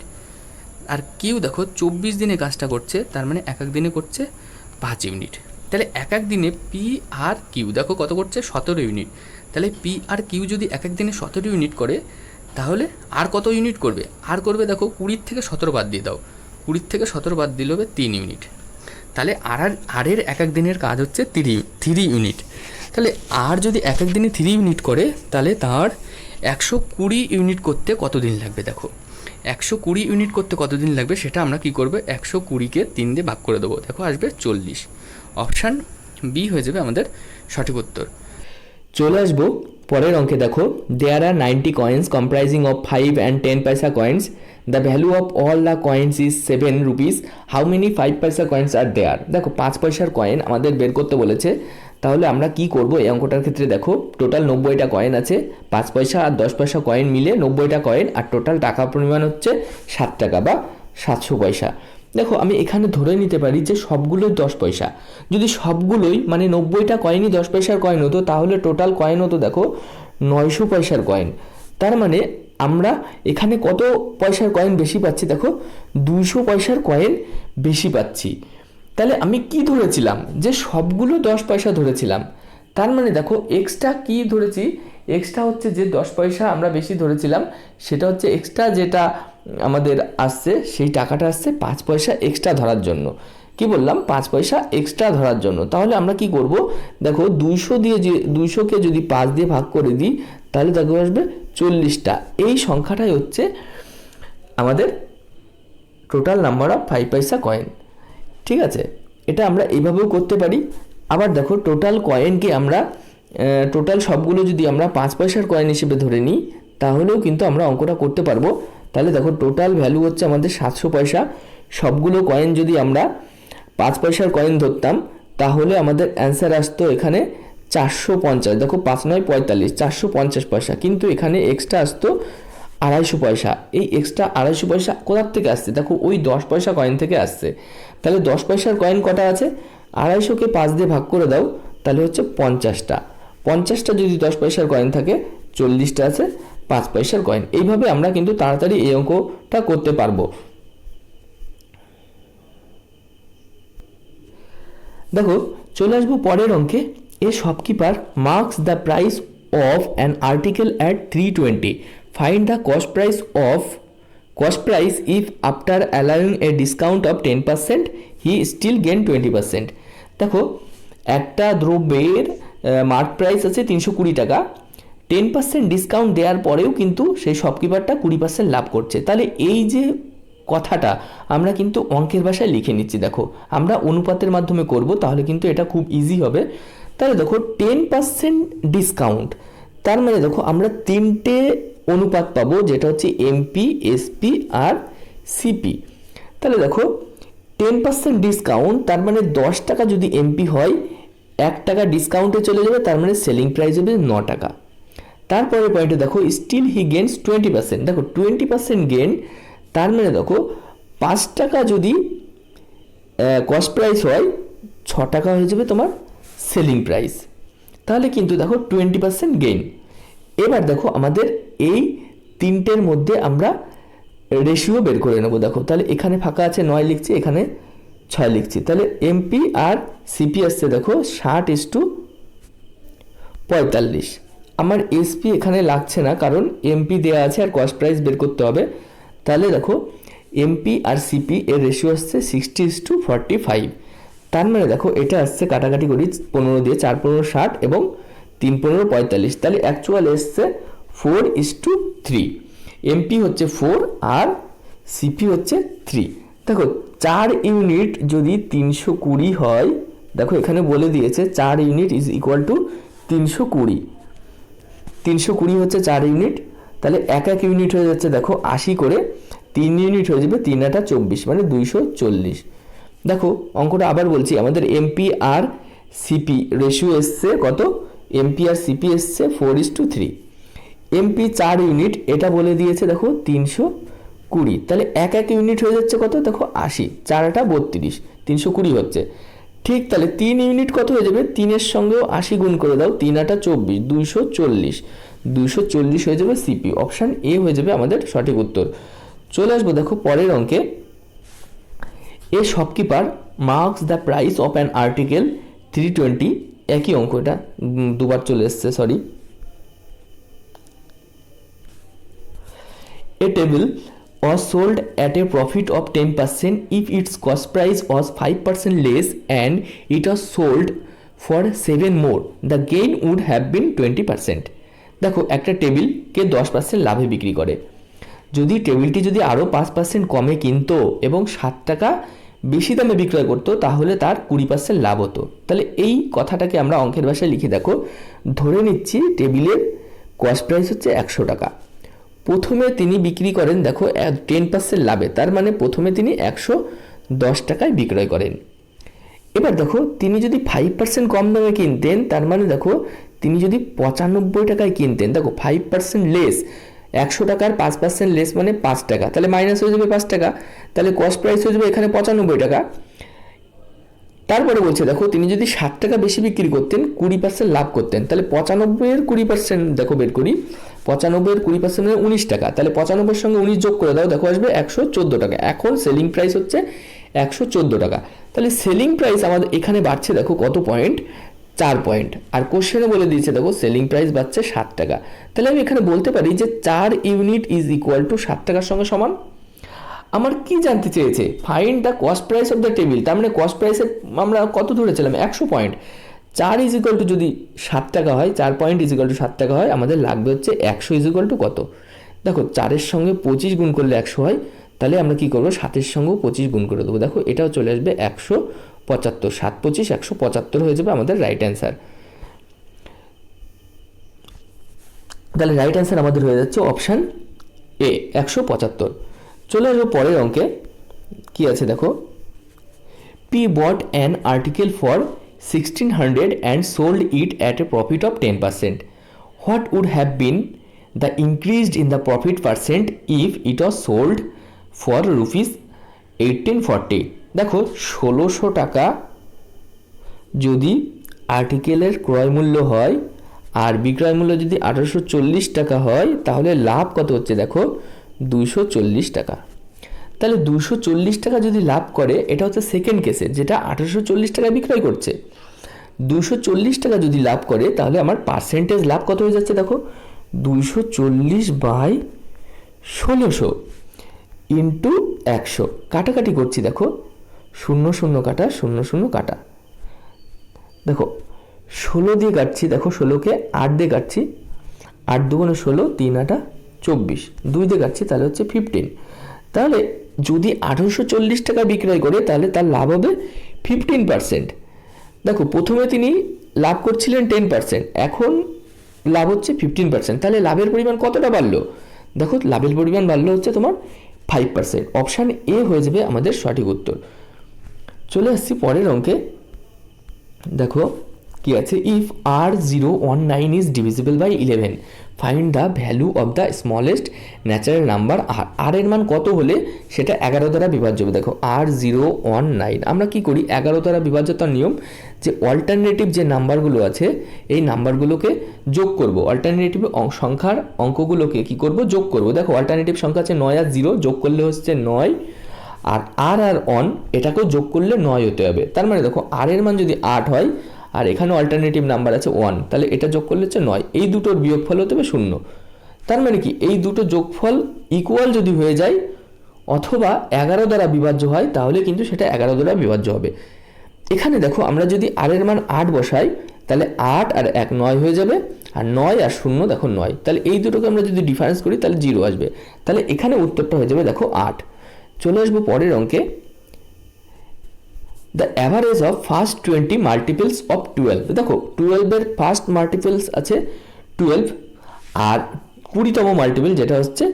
আর কিউ দেখো 24 দিনে কাজটা করছে, তার মানে এক দিনে করছে 5 ইউনিট। তাহলে এক দিনে পি আর কিউ দেখো কত করছে, 17 ইউনিট। তাহলে পি আর কিউ যদি এক দিনে 17 ইউনিট করে, তাহলে আর কত ইউনিট করবে, আর করবে দেখো 20 থেকে 17 বাদ দিয়ে দাও, 20 থেকে 17 বাদ দিলে হবে 3 ইউনিট। তাহলে আরের এক দিনের কাজ হচ্ছে 3 ইউনিট। তাহলে আর যদি এক দিনে 3 ইউনিট করে, তাহলে তার 120 ইউনিট করতে কত দিন লাগবে। দেখো 120 ইউনিট করতে কত দিন লাগবে সেটা আমরা কি করব, 120কে 3 দিয়ে ভাগ করে দেবো। দেখো আসবে 40, অপশান বি হয়ে যাবে আমাদের সঠিক উত্তর। চলে আসবো পরের অঙ্কে। দেখো দেয়ার আর 90 কয়েন্স কম্প্রাইজিং অফ 5 and 10 পয়সা coins, the value of all the coins is 7 rupees, how many 5 পয়সা কয়েন্স আর দেয়ার। দেখো 5 পয়সার কয়েন আমাদের বের করতে বলেছে। তাহলে আমরা কি করব এই অঙ্কটার ক্ষেত্রে, দেখো টোটাল 90টা কয়েন আছে, 5 পয়সা আর 10 পয়সা কয়েন মিলে 90টা কয়েন, আর টোটাল টাকা পরিমাণ হচ্ছে 7 টাকা বা 700 পয়সা। দেখো আমি এখানে ধরে নিতে পারি যে সবগুলোই 10 পয়সা। যদি সবগুলোই মানে 90টা কয়েনই 10 পয়সার কয়েন হতো, তাহলে টোটাল কয়েন হতো দেখো 900 পয়সার কয়েন। তার মানে আমরা এখানে কত পয়সার কয়েন বেশি পাচ্ছি, দেখো 200 পয়সার কয়েন বেশি পাচ্ছি। তাহলে আমি কি ধরেছিলাম, যে সবগুলো 10 পয়সা ধরেছিলাম। তার মানে দেখো এক্সট্রা কি ধরেছি, এক্সট্রা হচ্ছে যে 10 পয়সা আমরা বেশি ধরেছিলাম, সেটা হচ্ছে এক্সট্রা যেটা আমাদের আসছে, সেই টাকাটা আসছে 5 পয়সা এক্সট্রা ধরার জন্য। কি বললাম, 5 পয়সা এক্সট্রা ধরার জন্য। তাহলে আমরা কি করব, দেখো 200কে যদি 5 দিয়ে ভাগ করে দিই, তাহলে দেখো আসবে 40টা। এই সংখ্যাটাই হচ্ছে আমাদের টোটাল নাম্বার অফ 5 পয়সা কয়েন। ঠিক আছে, এটা আমরা এইভাবেও করতে পারি। আবার দেখো টোটাল কয়েনকে আমরা টোটাল সবগুলো যদি আমরা 5 পয়সার কয়েন হিসেবে ধরে নিই, তাহলেও কিন্তু আমরা অঙ্কটা করতে পারবো। তাহলে দেখো টোটাল ভ্যালু হচ্ছে আমাদের 700 পয়সা। সবগুলো কয়েন যদি আমরা 5 পয়সার কয়েন ধরতাম, তাহলে আমাদের অ্যান্সার আসতো এখানে 450। দেখো 5 9 45, 450 পয়সা। কিন্তু এখানে এক্সট্রা আসতো 250 পয়সা। এই এক্সট্রা 250 পয়সা কোথার থেকে আসছে, দেখো ওই 10 পয়সা কয়েন থেকে আসছে। তাহলে 10 পয়সার কয়েন কটা আছে, 250কে 5 দিয়ে ভাগ করে দাও, তাহলে হচ্ছে 50টা। 50টা যদি 10 পয়সার কয়েন থাকে, 40টা আছে 5 পয়সার কয়েন। এইভাবে আমরা কিন্তু তাড়াতাড়ি এই অঙ্কটা করতে পারবো। দেখো চলে আসবো পরের অঙ্কে। A shopkeeper marks the price of an article at 320, find the cost price if after allowing a discount of 10% he still gain 20%। দেখো একটা দ্রব্যের মার্ক প্রাইস আছে 320 টাকা, 10% ডিসকাউন্ট দেওয়ার পরেও কিন্তু সেই শপকিপারটা 20% লাভ করছে। তাহলে এই যে কথাটা আমরা কিন্তু অঙ্কের ভাষায় লিখে নিচ্ছি। দেখো আমরা অনুপাতের মাধ্যমে করব, তাহলে কিন্তু এটা খুব ইজি হবে। তাহলে দেখো 10% ডিসকাউন্ট, তার মানে দেখো আমরা 3টে অনুপাত পাবো, যেটা হচ্ছে এমপি, এসপি আর সিপি। তাহলে দেখো 10% ডিসকাউন্ট, তার মানে 10 টাকা যদি এমপি হয়, 1 টাকা ডিসকাউন্টে চলে যাবে, তার মানে সেলিং প্রাইস হবে 9 টাকা। তারপরে পয়েন্টে দেখো স্টিল হি গেন্স 20%। দেখো 20% গেন, তার মানে দেখো 5 টাকা যদি কস্ট প্রাইস হয়, 6 টাকা হয়ে যাবে তোমার সেলিং প্রাইস। তাহলে কিন্তু দেখো 20% গেইন। এবার দেখো আমাদের এই তিনটের মধ্যে আমরা রেশিও বের করে নেব। দেখো তাহলে এখানে ফাঁকা আছে 9 লিখছি, এখানে 6 লিখছি। তাহলে এমপি আর সিপি আসছে দেখো 60:40। 45। আমার এসপি এখানে লাগছে না, কারণ এমপি দেওয়া আছে আর কস্ট প্রাইস বের করতে হবে। তাহলে দেখো এমপি আর সিপি এর রেশিও আসছে 60:45। তার মানে দেখো এটা আসছে, কাটাকাটি করি 15 দিয়ে, 4 15 60 এবং 3 15 45। তাহলে অ্যাকচুয়াল এসছে 4:3। এমপি হচ্ছে 4 আর সিপি হচ্ছে 3। দেখো 4 ইউনিট যদি 320 হয়, দেখো এখানে বলে দিয়েছে 4 ইউনিট ইজ ইকুয়াল টু 320। 320 হচ্ছে 4 ইউনিট, তাহলে এক এক ইউনিট হয়ে যাচ্ছে দেখো 80 করে, 3 ইউনিট হয়ে যাবে 3 8 24, মানে 240। দেখো অঙ্কটা আবার বলছি, আমাদের এমপি আর সিপি রেশিও এসছে কত, এমপি আর সিপি এসছে 4:3। এমপি 4 ইউনিট, এটা বলে দিয়েছে দেখো 320, তাহলে এক এক ইউনিট হয়ে যাচ্ছে কত, দেখো 80, 4 8 32, 320 হচ্ছে। ঠিক তাহলে 3 ইউনিট কত হয়ে যাবে, 3-এর সঙ্গেও 80 গুণ করে দাও, 3 8 24, 240, 240 হয়ে যাবে সিপি। অপশান এ হয়ে যাবে আমাদের সঠিক উত্তর। চলে আসবো দেখো পরের অঙ্কে। A shopkeeper marks the price of an article 320। একই অঙ্ক, এটা দুবার চলে এসছে, sorry. A table was sold at a profit of 10% if its cost price was 5% less and it was sold for 7 more. The gain would have been 20%. দেখো একটা টেবিলকে 10% লাভে বিক্রি করে, যদি টেবিলটি যদি আরও 5% কমে কিনতো এবং 7 টাকা বেশি দামে বিক্রয় করতো, তাহলে তার 20% লাভ হতো। তাহলে এই কথাটাকে আমরা অঙ্কের ভাষায় লিখে দেখো, ধরে নিচ্ছি টেবিলের কস্ট প্রাইস হচ্ছে 100 টাকা। প্রথমে তিনি বিক্রি করেন দেখো 10% লাভে, তার মানে প্রথমে তিনি 110 টাকায় বিক্রয় করেন। এবার দেখো তিনি যদি 5% কম দামে কিনতেন, তার মানে দেখো তিনি যদি 95 টাকায় কিনতেন, দেখো 5% লেস, 100 টাকার 5% লেস মানে 5 টাকা, তাহলে মাইনাস হয়ে যাবে 5 টাকা, তাহলে কস্ট প্রাইস হয়ে যাবে এখানে 95 টাকা। তারপরে বলছে দেখো তিনি যদি 60 টাকা বেশি বিক্রি করতেন, 20% লাভ করতেন, তাহলে 95-এর 20% দেখো বের করি, 95-এর 20% মানে 19 টাকা, তাহলে 95-এর সঙ্গে 19 যোগ করে দাও, দেখো আসবে 114 টাকা। এখন সেলিং প্রাইস হচ্ছে 114 টাকা। তাহলে সেলিং প্রাইস আমাদের এখানে বাড়ছে দেখো কত পয়েন্ট, 4 পয়েন্ট। আর কোশ্চেনে বলে দিয়েছে দেখো সেলিং প্রাইস বাড়ছে 7 টাকা। তাহলে আমি এখানে বলতে পারি যে 4 ইউনিট ইজ ইকুয়াল টু 7 টাকার সঙ্গে সমান। আমার কি জানতে চেয়েছে, find the cost price of the table, তার মানে কস্ট প্রাইসের আমরা কত ধরেছিলাম, 100 পয়েন্ট। 4 ইজ ইকুয়াল টু যদি 7 টাকা হয়, 4 পয়েন্ট ইজ ইকুয়াল টু 7 টাকা হয়, আমাদের লাগবে হচ্ছে 100 ইজ ইকুয়াল টু কত, দেখো 4-এর সঙ্গে 25 গুণ করলে 100 হয়, তাহলে আমরা কি করবো 7-এর সঙ্গেও 25 গুণ করে দেবো, দেখো এটাও চলে আসবে 175, 7 25 175 হয়ে যাবে আমাদের রাইট অ্যান্সার। তাহলে রাইট অ্যান্সার আমাদের হয়ে যাচ্ছে অপশান এ 175। চলে আসবো পরের অঙ্কে। কি আছে দেখো, P bot an article for 1600 and sold it at a profit of 10%. What would have been the increase in the profit percent if it was sold for rupees 1840? দেখো 1600 টাকা যদি আর্টিকেলের ক্রয় মূল্য হয় আর বিক্রয় মূল্য যদি 1840 টাকা হয়, তাহলে লাভ কত হচ্ছে দেখো 240 টাকা। তাহলে 240 টাকা যদি লাভ করে, এটা হচ্ছে সেকেন্ড কেসে, যেটা 1840 টাকা বিক্রয় করছে। 240 টাকা যদি লাভ করে, তাহলে আমার পার্সেন্টেজ লাভ কত হয়ে যাচ্ছে দেখো, 240/1600 ইন্টু 100। কাটাকাটি করছি দেখো, 0 0 কাটা, 0 0 কাটা, দেখো 16 দিয়ে কাটছি, দেখো 16কে 8 দিয়ে কাটছি, 8 দুগুণে 16, 3 8 24, 2 দিয়ে কাটছি, তাহলে হচ্ছে 15। তাহলে যদি 1840 টাকা বিক্রয় করে, তাহলে তার লাভ হবে 15%। দেখো প্রথমে তিনি লাভ করছিলেন 10%, এখন লাভ হচ্ছে 15%, তাহলে লাভের পরিমাণ কতটা বাড়লো, দেখো লাভের পরিমাণ বাড়লো হচ্ছে তোমার 5%। অপশান এ হয়ে যাবে আমাদের সঠিক উত্তর। চলে আসছি পরের অঙ্কে। দেখো কি আছে, if R019 is divisible by 11, find the value of the smallest natural number R. R এর মান কত হলে সেটা 11 দ্বারা বিভাজ্য হবে। দেখো R019, আমরা কি করি 11 দ্বারা বিভাজ্যতার নিয়ম, যে অল্টারনেটিভ যে নাম্বারগুলো আছে এই নাম্বারগুলোকে যোগ করব, অল্টারনেটিভ সংখ্যার অঙ্কগুলোকে কি করব, যোগ করব। দেখো অল্টারনেটিভ সংখ্যা আছে 9 আর 0, যোগ করলে হচ্ছে 9, আর আর অন এটাকেও যোগ করলে 9 হতে হবে। তার মানে দেখো আর এর মান যদি 8 হয় আর এখানে অল্টারনেটিভ নাম্বার আছে 1, তাহলে এটা যোগ করলে হচ্ছে 9, এই দুটোর বিয়োগফল হতে হবে 0। তার মানে কি এই দুটো যোগফল ইকুয়াল যদি হয়ে যায় অথবা 11 দ্বারা বিভাজ্য হয় তাহলে কিন্তু সেটা 11 দ্বারা বিভাজ্য হবে। এখানে দেখো আমরা যদি আর এর মান 8 বসাই তাহলে 8 আর 1 9 হয়ে যাবে, আর 9 আর 0 দেখো 9, তাহলে এই দুটোকে আমরা যদি ডিফারেন্স করি তাহলে 0 আসবে, তাহলে এখানে উত্তরটা হয়ে যাবে দেখো 8। চলে আসবো পরের অঙ্কে। The average of first 20 multiples of 12, দেখো 12 এর ফার্স্ট মাল্টিপলস আছে 12 আর 20তম মাল্টিপল যেটা হচ্ছে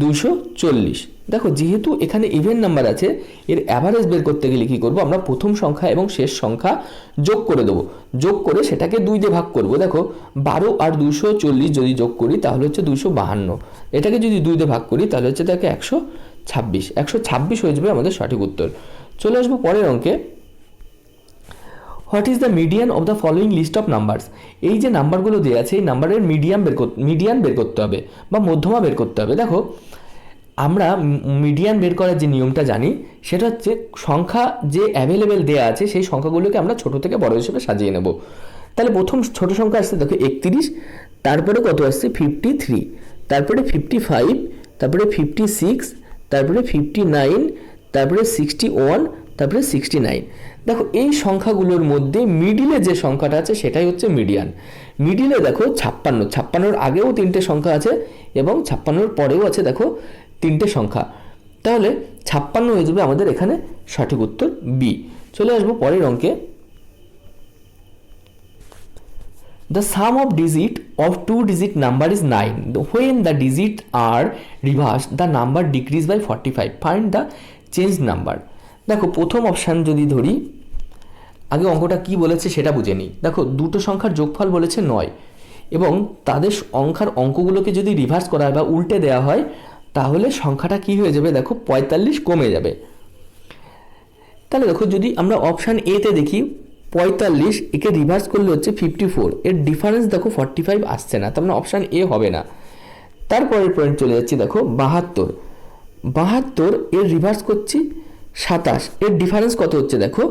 240। দেখো যেহেতু এখানে ইভেন নাম্বার আছে এর অ্যাভারেজ বের করতে গেলে কী করবো, আমরা প্রথম সংখ্যা এবং শেষ সংখ্যা যোগ করে দেবো, যোগ করে সেটাকে 2 দিয়ে ভাগ করব। দেখো 12 আর 240 যদি যোগ করি তাহলে হচ্ছে 252, এটাকে যদি 2 দিয়ে ভাগ করি তাহলে হচ্ছে দেখো 126 হয়ে যাবে আমাদের সঠিক উত্তর। চলে আসবো পরের অঙ্কে। What is the median of the following list of numbers, এই যে নাম্বারগুলো দেওয়া আছে এই নাম্বারের মিডিয়ান বের করতে হবে বা মধ্যমা বের করতে হবে। দেখো আমরা মিডিয়ান বের করার যে নিয়মটা জানি সেটা হচ্ছে সংখ্যা যে অ্যাভেলেবেল দেওয়া আছে সেই সংখ্যাগুলোকে আমরা ছোট থেকে বড় হিসেবে সাজিয়ে নেব। তাহলে প্রথম ছোট সংখ্যা আসছে দেখো 31, তারপরে কত আসছে 53, তারপরে 55, তারপরে 56, তারপরে 59, তারপরে 61, তারপরে 69। দেখো এই সংখ্যাগুলোর মধ্যে মিডিলে যে সংখ্যাটা আছে সেটাই হচ্ছে মিডিয়ান। মিডিলে দেখো 56 আগেও 3টে সংখ্যা আছে এবং 56 পরেও আছে দেখো 3টে সংখ্যা, তাহলে 56 হয়ে যাবে আমাদের এখানে সঠিক উত্তর বি। চলে আসবো পরের অঙ্কে। The sum of digit of 2-digit number is 9. When the digits are reversed, the number decrease by 45. Find the changed number. দেখো প্রথম অপশান যদি ধরি, আগে অঙ্কটা কি বলেছে সেটা বুঝে নিই। দেখো দুটো সংখ্যার যোগফল বলেছে 9 এবং তাদের সংখ্যার অঙ্কগুলোকে যদি রিভার্স করা হয় বা উল্টে দেওয়া হয় তাহলে সংখ্যাটা কি হয়ে যাবে দেখো 45 কমে যাবে। তাহলে দেখো যদি আমরা অপশান এতে দেখি 45 একে রিভার্স করলে হচ্ছে 54, এর ডিফারেন্স দেখো 45 আসছে না, তার মানে অপশান এ হবে না। তারপরের পয়েন্ট চলে যাচ্ছি দেখো 72 এর রিভার্স করছি 27, এর ডিফারেন্স কত হচ্ছে দেখো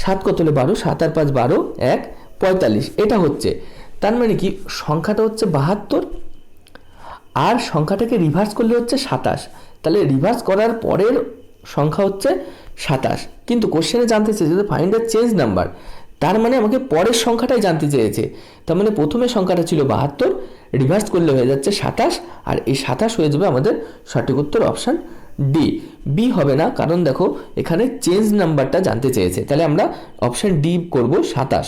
7 কত হলে 12, 7 আর 5 12, 1 45 এটা হচ্ছে। তার মানে কি সংখ্যাটা হচ্ছে 72 আর সংখ্যাটাকে রিভার্স করলে হচ্ছে 27, তাহলে রিভার্স করার পরের সংখ্যা হচ্ছে 27, কিন্তু কোশ্চেনে জানতে চেয়েছে যে ফাইন্ড দ্য চেঞ্জ নাম্বার, তার মানে আমাকে পরের সংখ্যাটাই জানতে চেয়েছে। তার মানে প্রথমে সংখ্যাটা ছিল 72, রিভার্স করলে হয়ে যাচ্ছে 27 আর এই 27 হয়ে যাবে আমাদের সঠিক উত্তর অপশান ডি। বি হবে না, কারণ দেখো এখানে চেঞ্জ নাম্বারটা জানতে চেয়েছে, তাহলে আমরা অপশান ডি করব 27।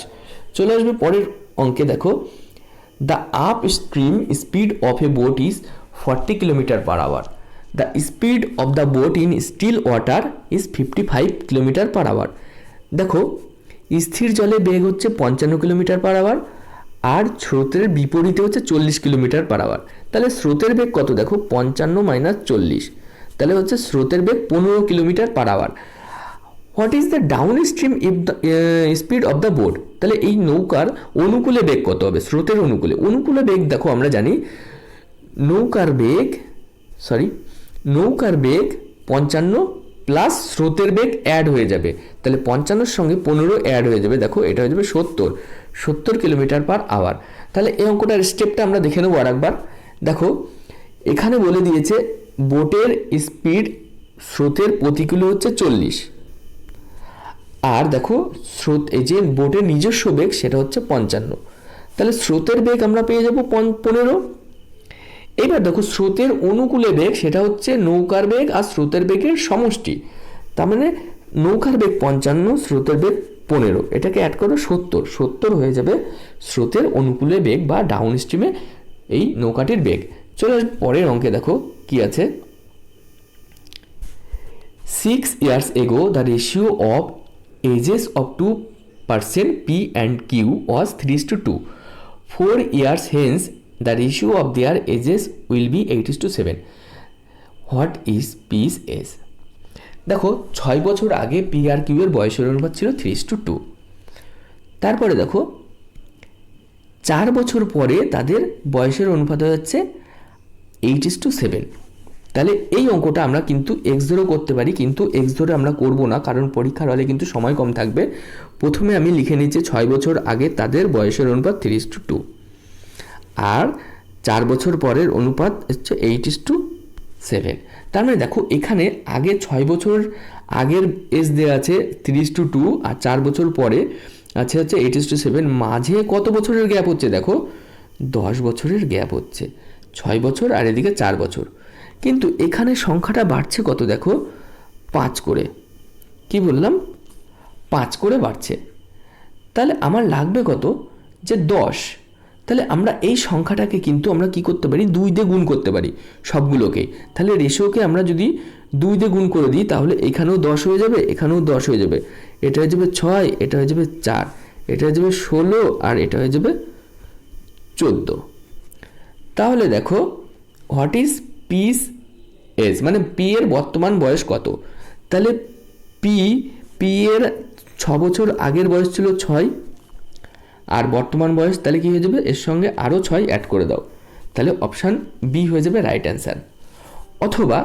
চলে আসবে পরের অঙ্কে। দেখো the up stream speed of a BOT is 40 km/h. The speed of the boat in still water is 55 km/h. দেখো স্থির জলে বেগ হচ্ছে 55 km/h আর স্রোতের বিপরীতে হচ্ছে 40 km/h। তাহলে স্রোতের বেগ কত দেখো 55 - 40, তাহলে হচ্ছে স্রোতের বেগ 15 km/h। What is the down stream speed of the boat, তাহলে এই নৌকার অনুকূলে বেগ কত হবে, স্রোতের অনুকূলে বেগ দেখো আমরা জানি নৌকার বেগ 55 প্লাস স্রোতের বেগ অ্যাড হয়ে যাবে, তাহলে 55 সঙ্গে 15 অ্যাড হয়ে যাবে, দেখো এটা হয়ে যাবে 70 km/h। তাহলে এই অঙ্কটার স্টেপটা আমরা দেখে নেবো আর একবার। দেখো এখানে বলে দিয়েছে বোটের স্পিড স্রোতের প্রতিকূলে হচ্ছে 40 আর দেখো এই যে বোটের নিজস্ব বেগ সেটা হচ্ছে 55, তাহলে স্রোতের বেগ আমরা পেয়ে যাব 15। এবার দেখো স্রোতের অনুকূলে বেগ সেটা হচ্ছে নৌকার বেগ আর স্রোতের বেগের সমষ্টি, তার মানে নৌকার বেগ 55, স্রোতের বেগ 15, এটাকে অ্যাড করো 70 হয়ে যাবে স্রোতের অনুকূলে বেগ বা ডাউন স্ট্রিমে এই নৌকাটির বেগ। চলে আসবে পরের অঙ্কে। দেখো কি আছে 6 years ago the ratio of ages of 2% P and Q was 3:2. 4 years hence the ratio of their ages will be 8:7. What is P's age? দেখো 6 বছর আগে পি আর কিউ এর বয়সের অনুপাত ছিল 3:2। তারপরে দেখো 4 বছর পরে তাদের বয়সের অনুপাত হয়ে যাচ্ছে 8:7। তাহলে এই অঙ্কটা আমরা কিন্তু এক্স ধরেও করতে পারি, কিন্তু এক্স ধরে আমরা করব না, কারণ পরীক্ষার হলে কিন্তু সময় কম থাকবে। প্রথমে আমি লিখে নিচ্ছি 6 বছর আগে তাদের বয়সের অনুপাত 3:2, আর 4 বছর পরের অনুপাত হচ্ছে 8:7। তার মানে দেখো এখানে আগে 6 বছর আগের এজ দেওয়া আছে 3:2, আর 4 বছর পরে আছে হচ্ছে 8:7। মাঝে কত বছরের গ্যাপ হচ্ছে দেখো, 10 বছরের গ্যাপ হচ্ছে, 6 বছর আর এদিকে 4 বছর। কিন্তু এখানে সংখ্যাটা বাড়ছে কত দেখো, 5 করে। কি বললাম, 5 করে বাড়ছে। তাহলে আমার লাগবে কত, যে 10। তাহলে আমরা এই সংখ্যাটাকে কিন্তু আমরা কি করতে পারি, 2 দিয়ে গুণ করতে পারি সবগুলোকে। তাহলে রেশিওকে আমরা যদি 2 দিয়ে গুণ করে দিই, তাহলে এখানেও 10 হয়ে যাবে, এখানেও 10 হয়ে যাবে, এটা হয়ে যাবে 6, এটা হয়ে যাবে 4, এটা হয়ে যাবে 16, আর এটা হয়ে যাবে 14। তাহলে দেখো হোয়াট ইজ পিস এজ, মানে পি এর বর্তমান বয়স কত। তাহলে পি এর 6 বছর আগের বয়স ছিল 6, আর বর্তমান বয়স তাহলে কি হয়ে যাবে, এর সঙ্গে আরও 6 অ্যাড করে দাও, তাহলে অপশান বি হয়ে যাবে রাইট অ্যান্সার। অথবা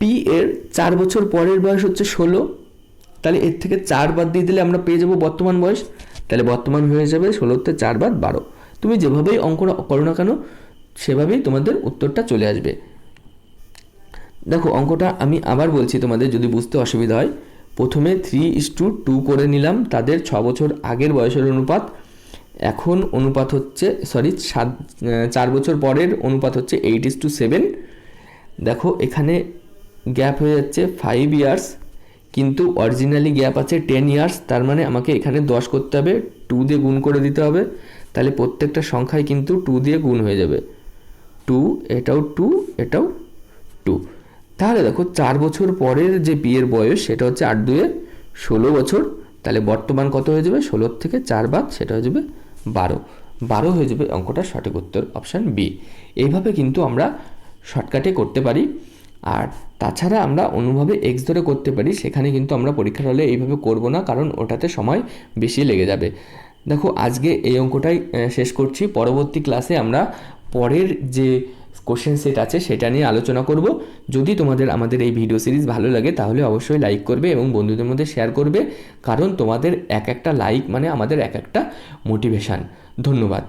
পি এর 4 বছর পরের বয়স হচ্ছে 16, তাহলে এর থেকে 4 বাদ দিয়ে দিলে আমরা পেয়ে যাব বর্তমান বয়স, তাহলে বর্তমান হয়ে যাবে 16তে 4 বাদ 12। তুমি যেভাবেই অঙ্ক করো না কেন সেভাবেই তোমাদের উত্তরটা চলে আসবে। দেখো অঙ্কটা আমি আবার বলছি তোমাদের যদি বুঝতে অসুবিধা হয়। প্রথমে 3:2 করে নিলাম তাদের 6 বছর আগের বয়সের অনুপাত, এখন অনুপাত হচ্ছে 4 বছর পরের অনুপাত হচ্ছে 8:7। দেখো এখানে গ্যাপ হয়ে যাচ্ছে 5 ইয়ার্স, কিন্তু অরিজিনালি গ্যাপ আছে 10 ইয়ার্স। তার মানে আমাকে এখানে 10 করতে হবে, 2 দিয়ে গুণ করে দিতে হবে, তাহলে প্রত্যেকটা সংখ্যায় কিন্তু 2 দিয়ে গুণ হয়ে যাবে। 2, এটাও 2, এটাও 2। তাহলে দেখো 4 বছর পরের যে পি এর বয়স সেটা হচ্ছে 8×2 16 বছর, তাহলে বর্তমান কত হয়ে যাবে, 16 থেকে 4 বাদ সেটা হয়ে যাবে 12 হয়ে যাবে অঙ্কটার সঠিক উত্তর, অপশান বি। এইভাবে কিন্তু আমরা শর্টকাটে করতে পারি। আর তাছাড়া আমরা অন্যভাবে এক্স ধরে করতে পারি, সেখানে কিন্তু আমরা পরীক্ষার হলে এইভাবে করব না, কারণ ওটাতে সময় বেশি লেগে যাবে। দেখো আজকে এই অঙ্কটাই শেষ করছি, পরবর্তী ক্লাসে আমরা পরের যে কোশ্চেন সেট আছে সেটা নিয়ে আলোচনা করব। যদি তোমাদের আমাদের এই ভিডিও সিরিজ ভালো লাগে তাহলে অবশ্যই লাইক করবে এবং বন্ধুদের মধ্যে শেয়ার করবে, কারণ তোমাদের এক একটা লাইক মানে আমাদের এক একটা মোটিভেশান। ধন্যবাদ।